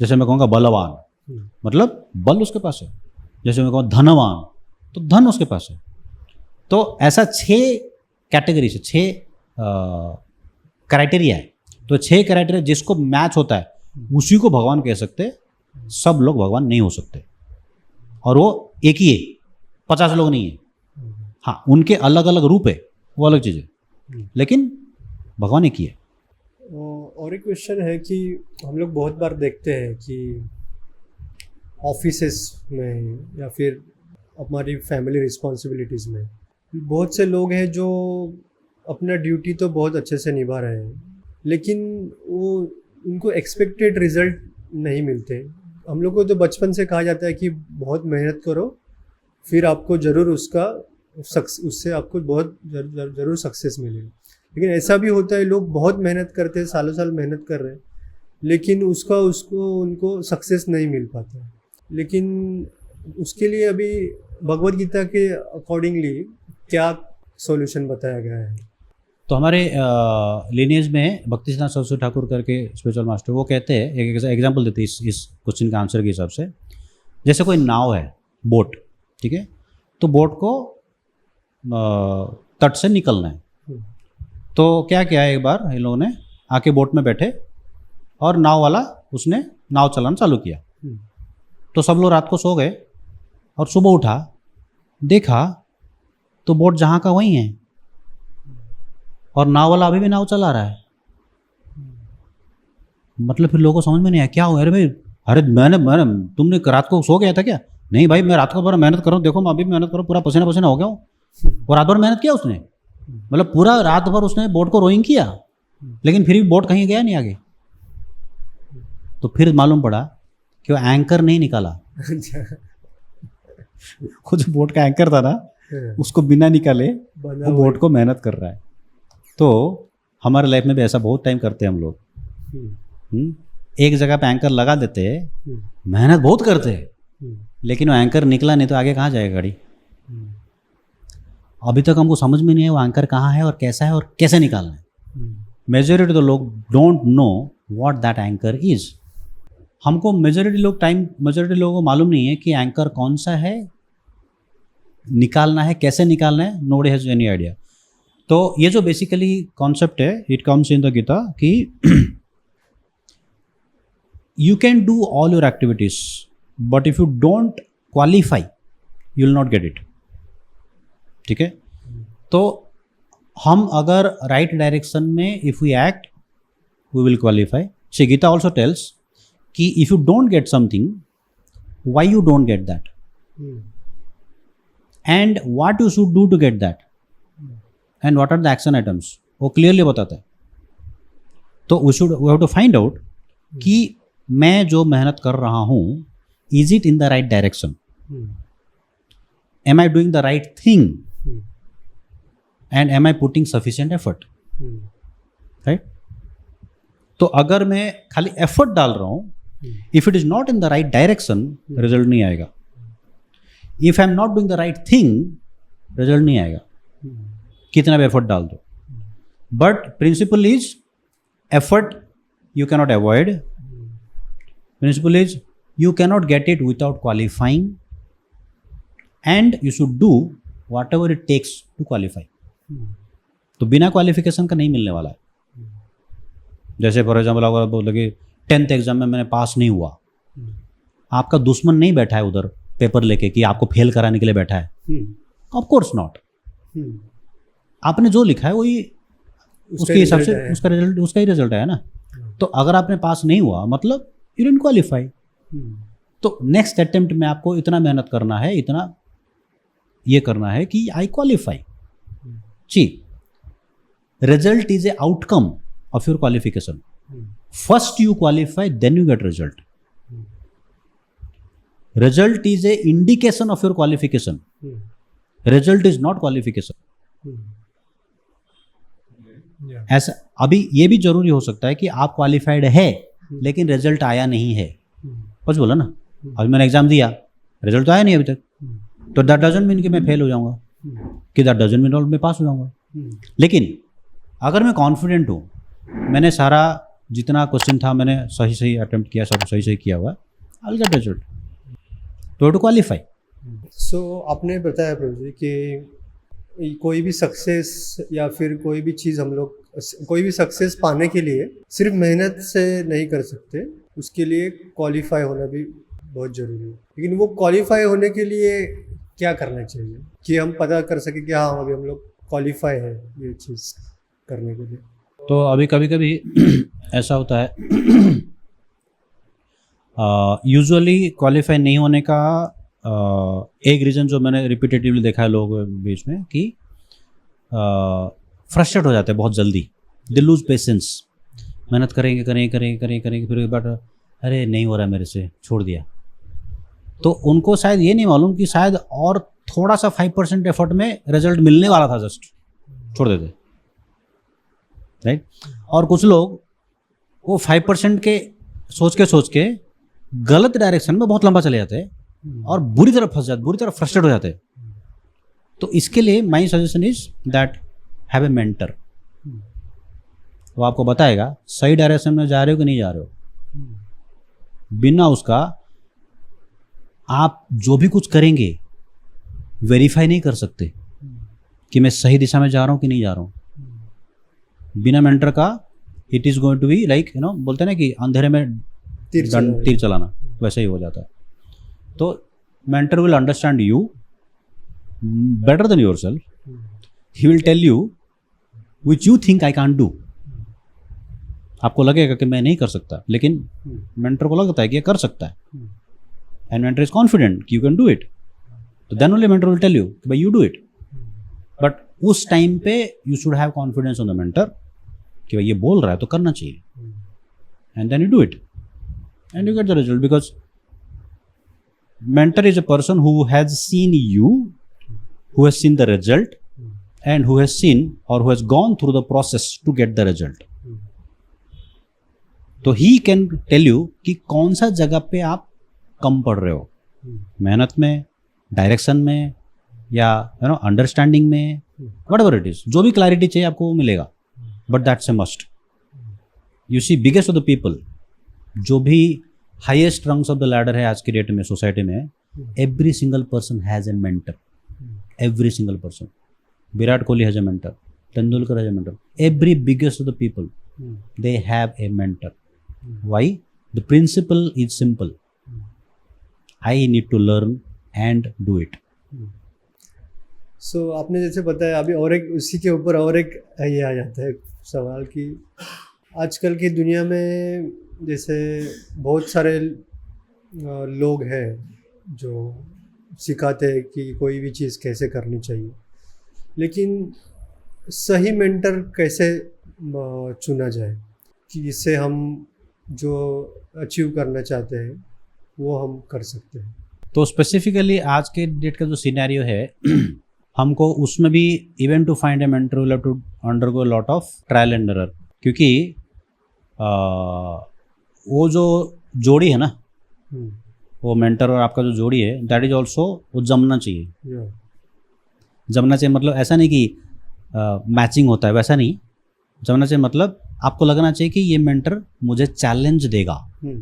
जैसे मैं कहूँगा बलवान, मतलब बल उसके पास है। जैसे मैं कहूँ धनवान, तो धन उसके पास है। तो ऐसा 6 कैटेगरी से 6 क्राइटेरिया है। तो 6 क्राइटेरिया जिसको मैच होता है उसी को भगवान कह सकते हैं। सब लोग भगवान नहीं हो सकते, और वो एक ही है, 50 लोग नहीं है। हाँ, उनके अलग अलग रूप है, वो अलग चीज़ है, लेकिन भगवान एक ही है। और एक क्वेश्चन है कि हम लोग बहुत बार देखते हैं कि ऑफिसेस में या फिर हमारी फैमिली रिस्पॉन्सिबिलिटीज़ में बहुत से लोग हैं जो अपना ड्यूटी तो बहुत अच्छे से निभा रहे हैं, लेकिन वो उनको एक्सपेक्टेड रिजल्ट नहीं मिलते। हम लोग को तो बचपन से कहा जाता है कि बहुत मेहनत करो, फिर आपको ज़रूर उससे आपको बहुत ज़रूर सक्सेस मिलेगी। लेकिन ऐसा भी होता है, लोग बहुत मेहनत करते हैं, सालों साल मेहनत कर रहे हैं, लेकिन उनको सक्सेस नहीं मिल पाता। लेकिन उसके लिए अभी भगवद गीता के अकॉर्डिंगली क्या सॉल्यूशन बताया गया है? तो हमारे लिनियज में भक्ति सिद्धांत सरस्वती ठाकुर करके स्पिरिचुअल मास्टर, वो कहते हैं, एक एग्जांपल देते हैं इस क्वेश्चन का आंसर के हिसाब से। जैसे कोई नाव है, बोट, ठीक है, तो बोट को तट से निकलना है। तो क्या किया, एक बार इन लोगों ने आके बोट में बैठे और नाव वाला उसने नाव चलाना चालू किया। तो सब लोग रात को सो गए और सुबह उठा, देखा तो बोट जहाँ का वहीं है और नाव वाला अभी भी नाव चला रहा है। मतलब फिर लोगों को समझ में नहीं आया क्या हुआ। अरे भाई, अरे मैंने तुमने रात को सो गया था क्या? नहीं भाई, मैं रात को पूरा मेहनत कर रहा हूँ, देखो मैं अभी भी मेहनत कर रहा हूँ, पूरा पसीना पसीना हो गया हूँ। और रात भर मेहनत किया उसने, मतलब पूरा रात भर उसने बोट को रोइंग किया, लेकिन फिर भी बोट कहीं गया नहीं आगे। तो फिर मालूम पड़ा कि वो एंकर नहीं निकाला। खुद बोट का एंकर था ना, उसको बिना निकाले वो बोट को मेहनत कर रहा है। तो हमारे लाइफ में भी ऐसा बहुत टाइम करते हैं हम लोग। एक जगह पे एंकर लगा देते हैं, मेहनत बहुत करते हैं, लेकिन वो एंकर निकला नहीं तो आगे कहाँ जाएगा गाड़ी। अभी तक हमको समझ में नहीं है वो एंकर कहाँ है और कैसा है और कैसे निकालना है। मेजॉरिटी तो लोग don't know what that anchor is. हमको मेजॉरिटी लोगों को मालूम नहीं है कि एंकर कौन सा है, निकालना है कैसे निकालना है। Nobody has any idea. तो ये जो बेसिकली कॉन्सेप्ट है, it comes in the Gita कि you can do all your activities but if you don't qualify you will not get it. ठीक है, तो हम अगर राइट डायरेक्शन में if we act we will qualify. So Gita also tells कि if you don't get something why you don't get that and what you should do to get that and what are the action items, वो clearly बताता है। तो we have to find out कि मैं जो मेहनत कर रहा हूँ is it in the right direction, am I doing the right thing and am I putting sufficient effort, right. तो अगर मैं खाली एफर्ट डाल रहा हूँ, if it is not in the right direction result नहीं आएगा। If I am not doing the right thing result नहीं आएगा, कितना भी एफर्ट डाल दो. But principle is effort you cannot avoid. Principle is you cannot get it without qualifying, and you should do whatever it takes to qualify. तो बिना qualification का नहीं मिलने वाला है. जैसे फॉर एग्जाम्पल अगर बोल कि 10th एग्जाम में मैंने पास नहीं हुआ, आपका दुश्मन नहीं बैठा है उधर पेपर लेके कि आपको फेल कराने के लिए बैठा है. Of course not. आपने जो लिखा है वही उसके हिसाब से उसका ही रिजल्ट है ना. तो अगर आपने पास नहीं हुआ मतलब यू डिडंट क्वालिफाई. तो नेक्स्ट अटेम्प्ट में आपको इतना मेहनत करना है, इतना ये करना है कि आई क्वालिफाई. जी, result is a outcome of your qualification. First you qualify then you get result. Result is a indication of your qualification. Result is not qualification. ऐसा अभी ये भी जरूरी हो सकता है कि आप क्वालिफाइड है लेकिन रिजल्ट आया नहीं है. बस बोला ना, अभी मैंने एग्जाम दिया, रिजल्ट तो आया नहीं अभी तक, तो दैट डजंट मीन कि मैं फेल हो जाऊंगा, कि दैट डजंट मीन मैं पास हो जाऊंगा. लेकिन अगर मैं कॉन्फिडेंट हूँ, मैंने सारा जितना क्वेश्चन था मैंने सही अटेम्प्ट किया, सब सही किया हुआ, I will get result. To qualify. So आपने बताया प्रभु जी कि कोई भी सक्सेस या फिर कोई भी चीज़ हम लोग कोई भी सक्सेस पाने के लिए सिर्फ मेहनत से नहीं कर सकते, उसके लिए क्वालिफाई होना भी बहुत ज़रूरी है. लेकिन वो क्वालिफाई होने के लिए क्या करना चाहिए कि हम पता कर सके कि हाँ अभी हम लोग क्वालिफाई है ये चीज़ करने के लिए? तो अभी कभी कभी ऐसा होता है, यूजुअली क्वालिफाई नहीं होने का एक रीज़न जो मैंने रिपीटेटिवली देखा है लोगों के बीच में कि फ्रस्ट्रेट हो जाते हैं बहुत जल्दी. They lose patience. मेहनत करेंगे फिर बट अरे नहीं हो रहा है मेरे से, छोड़ दिया. तो उनको शायद ये नहीं मालूम कि शायद और थोड़ा सा 5% एफर्ट में रिजल्ट मिलने वाला था, जस्ट छोड़ देते. राइट. और कुछ लोग वो 5% के सोच के गलत डायरेक्शन में बहुत लंबा चले जाते हैं और बुरी तरह फंस जाते, बुरी तरह फ्रस्ट्रेट हो जाते हैं. तो इसके लिए my suggestion is that have a mentor. वो आपको बताएगा सही डायरेक्शन में जा रहे हो कि नहीं जा रहे हो. बिना उसका आप जो भी कुछ करेंगे वेरीफाई नहीं कर सकते कि मैं सही दिशा में जा रहा हूँ कि नहीं जा रहा हूँ. बिना मेंटर का it is going to be like बोलते हैं ना कि अंधेरे में तीर चलाना, वैसे ही हो जाता है. तो mentor will understand you better than yourself. He will tell you which you think I can't do. आपको लगेगा कि मैं नहीं कर सकता, लेकिन mentor को लगता है कि ये कर सकता है. And mentor is confident कि you can do it. तो then only mentor will tell you कि भाई you do it. But उस टाइम पे you should have confidence on the mentor कि भाई ये बोल रहा है तो करना चाहिए. And then you do it. And you get the result because mentor is a person who has seen you, who has seen the result, and who has seen or who has gone through the process to get the result. तो he can tell you कि कौन सा जगह पे आप कम पड़ रहे हो, मेहनत में, डायरेक्शन में, या अंडरस्टैंडिंग में, whatever it is. जो भी क्लैरिटी चाहिए आपको वो मिलेगा. But that's a must. You see, biggest of the people, जो भी highest rungs of the ladder है आज की डेट में सोसाइटी में, every single person has a mentor. Every single person. Virat Kohli has a mentor, Tendulkar has a mentor. Every biggest of the people they have a mentor. Why? The principle is simple. I need to learn and do it. So आपने जैसे बताया अभी, और एक उसी के ऊपर और एक ये आ जाता है सवाल कि आजकल की दुनिया में जैसे बहुत सारे लोग हैं जो सिखाते हैं कि कोई भी चीज़ कैसे करनी चाहिए, लेकिन सही मेंटर कैसे चुना जाए कि जिससे हम जो अचीव करना चाहते हैं वो हम कर सकते हैं. तो स्पेसिफिकली आज के डेट का जो सिनेरियो है हमको उसमें भी even to find a mentor will have to undergo lot of trial and error. क्योंकि वो जो जोड़ी है ना, वो मेंटर और आपका जो जोड़ी है दैट इज ऑल्सो वो जमना चाहिए। Yeah. जमना चाहिए मतलब ऐसा नहीं कि मैचिंग होता है, वैसा नहीं। जमना चाहिए मतलब आपको लगना चाहिए कि ये मेंटर मुझे चैलेंज देगा Hmm.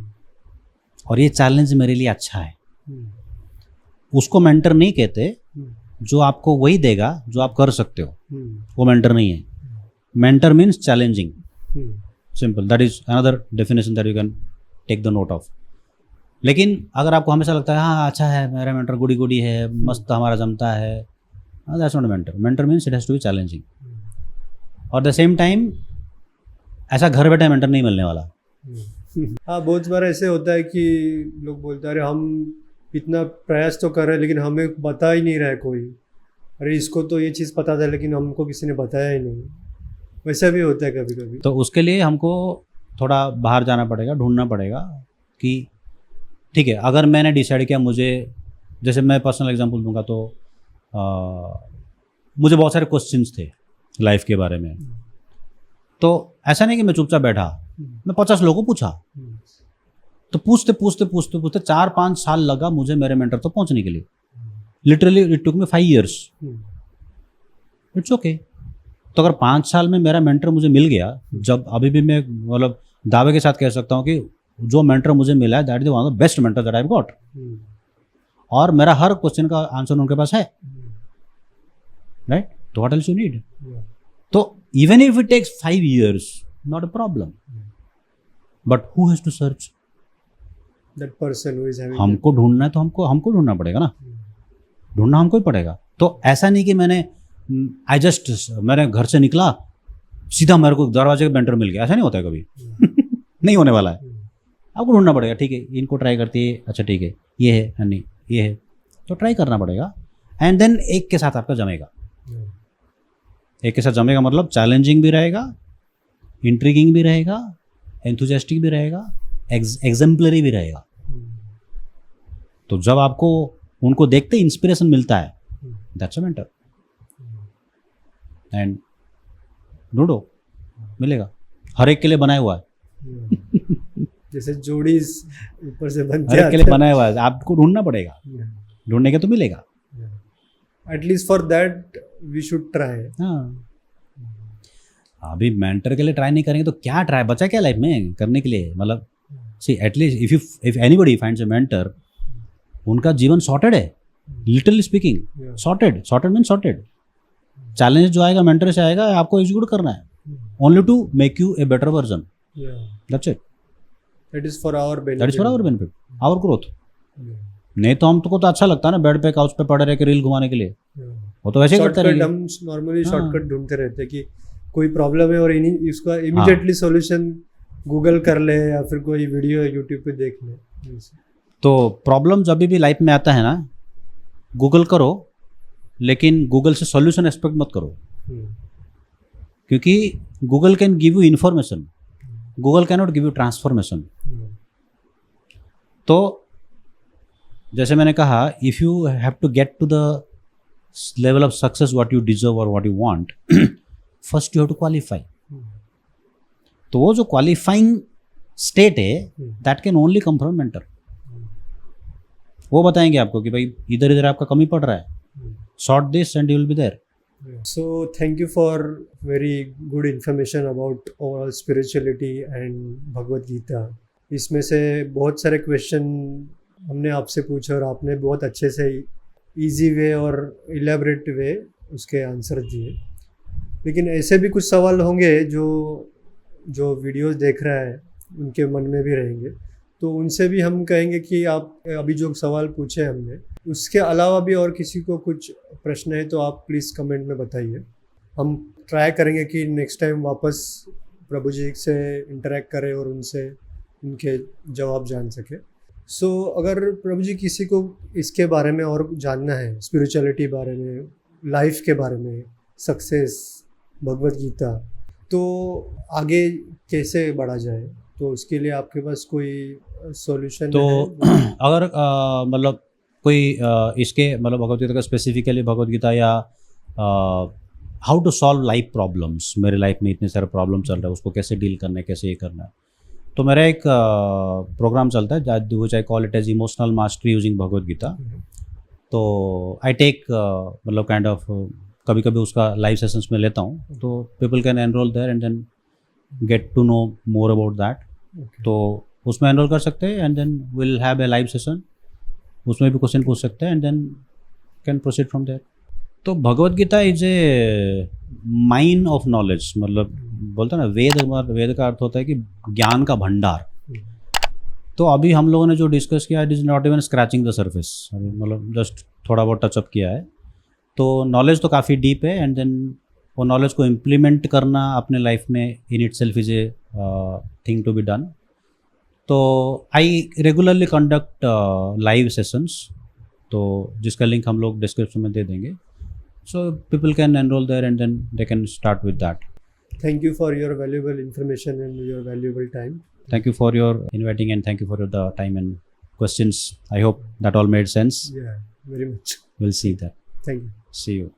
और ये चैलेंज मेरे लिए अच्छा है। Hmm. उसको मेंटर नहीं कहते, Hmm. जो आपको वही देगा जो आप कर सकते हो, Hmm. वो मेंटर नहीं है। Mentor means challenging, Hmm. Simple. That is another definition that you can take the note of. लेकिन अगर आपको हमेशा लगता है हाँ अच्छा है मेरा मेंटर, गुडी गुडी है, मस्त हमारा जमता है, that's not mentor. Mentor means it has to be challenging. और द सेम टाइम ऐसा घर बैठा मेंटर नहीं मिलने वाला। हाँ, बहुत बार ऐसे होता है कि लोग बोलते हैं अरे हम इतना प्रयास तो कर रहे हैं लेकिन हमें बता ही नहीं रहा है कोई, अरे इसको तो ये चीज़ पता था लेकिन हमको किसी ने बताया ही नहीं। वैसा भी होता है कभी कभी। तो उसके लिए हमको थोड़ा बाहर जाना पड़ेगा, ढूंढना पड़ेगा कि ठीक है, अगर मैंने डिसाइड किया मुझे, जैसे मैं पर्सनल एग्जांपल दूंगा तो मुझे बहुत सारे क्वेश्चंस थे लाइफ के बारे में। तो ऐसा नहीं कि मैं चुपचाप बैठा, मैं 50 लोगों को पूछा। तो पूछते पूछते पूछते पूछते 4-5 साल लगा मुझे मेरे मेंटर तक पहुंचने के लिए। Literally it took me 5 years। It's okay. तो अगर 5 साल में मेरा मेंटर मुझे मिल गया, जब अभी भी मैं मतलब दावे के साथ कह सकता हूँ कि जो मेंटर मुझे मिला है that is one of the best mentor that I have got, और मेरा हर क्वेश्चन का आंसर उनके पास है, राइट? तो व्हाट एल्स यू नीड? तो even if it takes 5 years, not a problem, but who has to search? That person who is having, हमको ढूंढना है तो हमको ढूंढना पड़ेगा ना, ढूंढना हमको ही पड़ेगा। तो ऐसा नहीं कि मैंने घर से निकला सीधा मेरे को दरवाजे का मेंटर मिल गया, ऐसा नहीं होता है कभी। नहीं होने वाला है। आपको ढूंढना पड़ेगा, ठीक है इनको ट्राई करती है, अच्छा ठीक है ये है, नहीं ये है, तो ट्राई करना पड़ेगा। एंड देन एक के साथ आपका जमेगा। एक के साथ जमेगा मतलब चैलेंजिंग भी रहेगा, इंट्रिगिंग भी रहेगा, एंथुजियास्टिक भी रहेगा, एग्जेम्पलरी भी रहेगा। तो जब आपको उनको देखते इंस्पिरेशन मिलता है, दैट्स अ मेंटर। एंड ढूंढो, मिलेगा। हर एक के लिए बनाया हुआ है। जैसे जोड़ी ऊपर से बनते हर एक के लिए बनाया हुआ है, आपको ढूंढना पड़ेगा, ढूंढने के तो मिलेगा। At least for that we should try. हाँ, अभी मेंटर के लिए ट्राई नहीं करेंगे तो क्या ट्राई बचा क्या लाइफ में करने के लिए? मतलब see at least if anybody finds a mentor, उनका जीवन सॉर्टेड है, literally speaking. Sorted mean sorted. Challenge जो आएगा मेंटर से आएगा, आपको एग्जीक्यूट करना है, only to make you a better version. That's it. That is for our benefit, that is for our benefit, our growth. नहीं तो हमको तो अच्छा लगता है ना बेड पे काउच पे पड़े रह के रील घुमाने के लिए, वो तो वैसे ही करते रहेंगे। हम नॉर्मली शॉर्टकट ढूंढते रहते हैं कि कोई प्रॉब्लम है और इसका इमीडिएटली सॉल्यूशन गूगल कर ले या फिर कोई वीडियो यूट्यूब पे देख ले। तो प्रॉब्लम जब भी लाइफ में आता है ना, गूगल करो, लेकिन गूगल से सॉल्यूशन एक्सपेक्ट मत करो, क्योंकि Google can give you information, Google can not give you transformation. तो जैसे मैंने कहा, if you have to get to the level of success what you deserve और what you want, first you have to qualify. तो वो जो qualifying state है that can only come from mentor. वो बताएंगे आपको कि भाई इधर इधर आपका कमी पड़ रहा है, sort this and you will be there. So thank you for very good information about overall spirituality and Bhagavad Gita. इसमें से बहुत सारे क्वेश्चन हमने आपसे पूछे और आपने बहुत अच्छे से इजी वे और इलेबरेट वे उसके आंसर दिए। लेकिन ऐसे भी कुछ सवाल होंगे जो वीडियोस देख रहा है उनके मन में भी रहेंगे, तो उनसे भी हम कहेंगे कि आप अभी जो सवाल पूछे हमने, उसके अलावा भी और किसी को कुछ प्रश्न है तो आप प्लीज़ कमेंट में बताइए। हम ट्राई करेंगे कि नेक्स्ट टाइम वापस प्रभु जी से इंटरेक्ट करें और उनसे उनके जवाब जान सके। सो अगर प्रभु जी किसी को इसके बारे में और जानना है, स्पिरिचुअलिटी बारे में, लाइफ के बारे में, सक्सेस, भगवद गीता, तो आगे कैसे बढ़ा जाए, तो उसके लिए आपके पास कोई सॉल्यूशन तो है? अगर मतलब कोई इसके मतलब भगवद गीता का स्पेसिफिकली भगवद गीता या how to solve life problems, मेरे लाइफ में इतने सारे प्रॉब्लम चल रहे हैं, उसको कैसे डील करना है, कैसे ये करना है, तो मेरा एक प्रोग्राम चलता है which I call it as emotional mastery using Bhagavad Gita. तो आई टेक मतलब काइंड ऑफ कभी कभी उसका लाइव सेशंस में लेता हूँ, तो people can enrol there and then get to know more about that. तो उसमें एनरोल कर सकते हैं and then will have a live session. उसमें भी क्वेश्चन पूछ सकते हैं and then can proceed from there. तो Bhagavad Gita is a mine of knowledge. मतलब बोलते हैं ना, वेद का अर्थ होता है कि ज्ञान का भंडार. तो अभी हम लोगों ने जो डिस्कस किया, it is not even scratching the surface. मतलब जस्ट थोड़ा बहुत टचअप किया है. तो नॉलेज तो काफ़ी डीप है एंड देन वो नॉलेज को इम्प्लीमेंट करना अपने लाइफ में in itself is a thing to be done. तो I regularly conduct live sessions, तो जिसका लिंक हम लोग डिस्क्रिप्शन में दे देंगे. So people can enrol there and then they can start with that. Thank you for your valuable information and your valuable time. Thank you for your inviting and thank you for the time and questions. I hope that all made sense. Yeah, very much. We'll see that. Thank you. See you.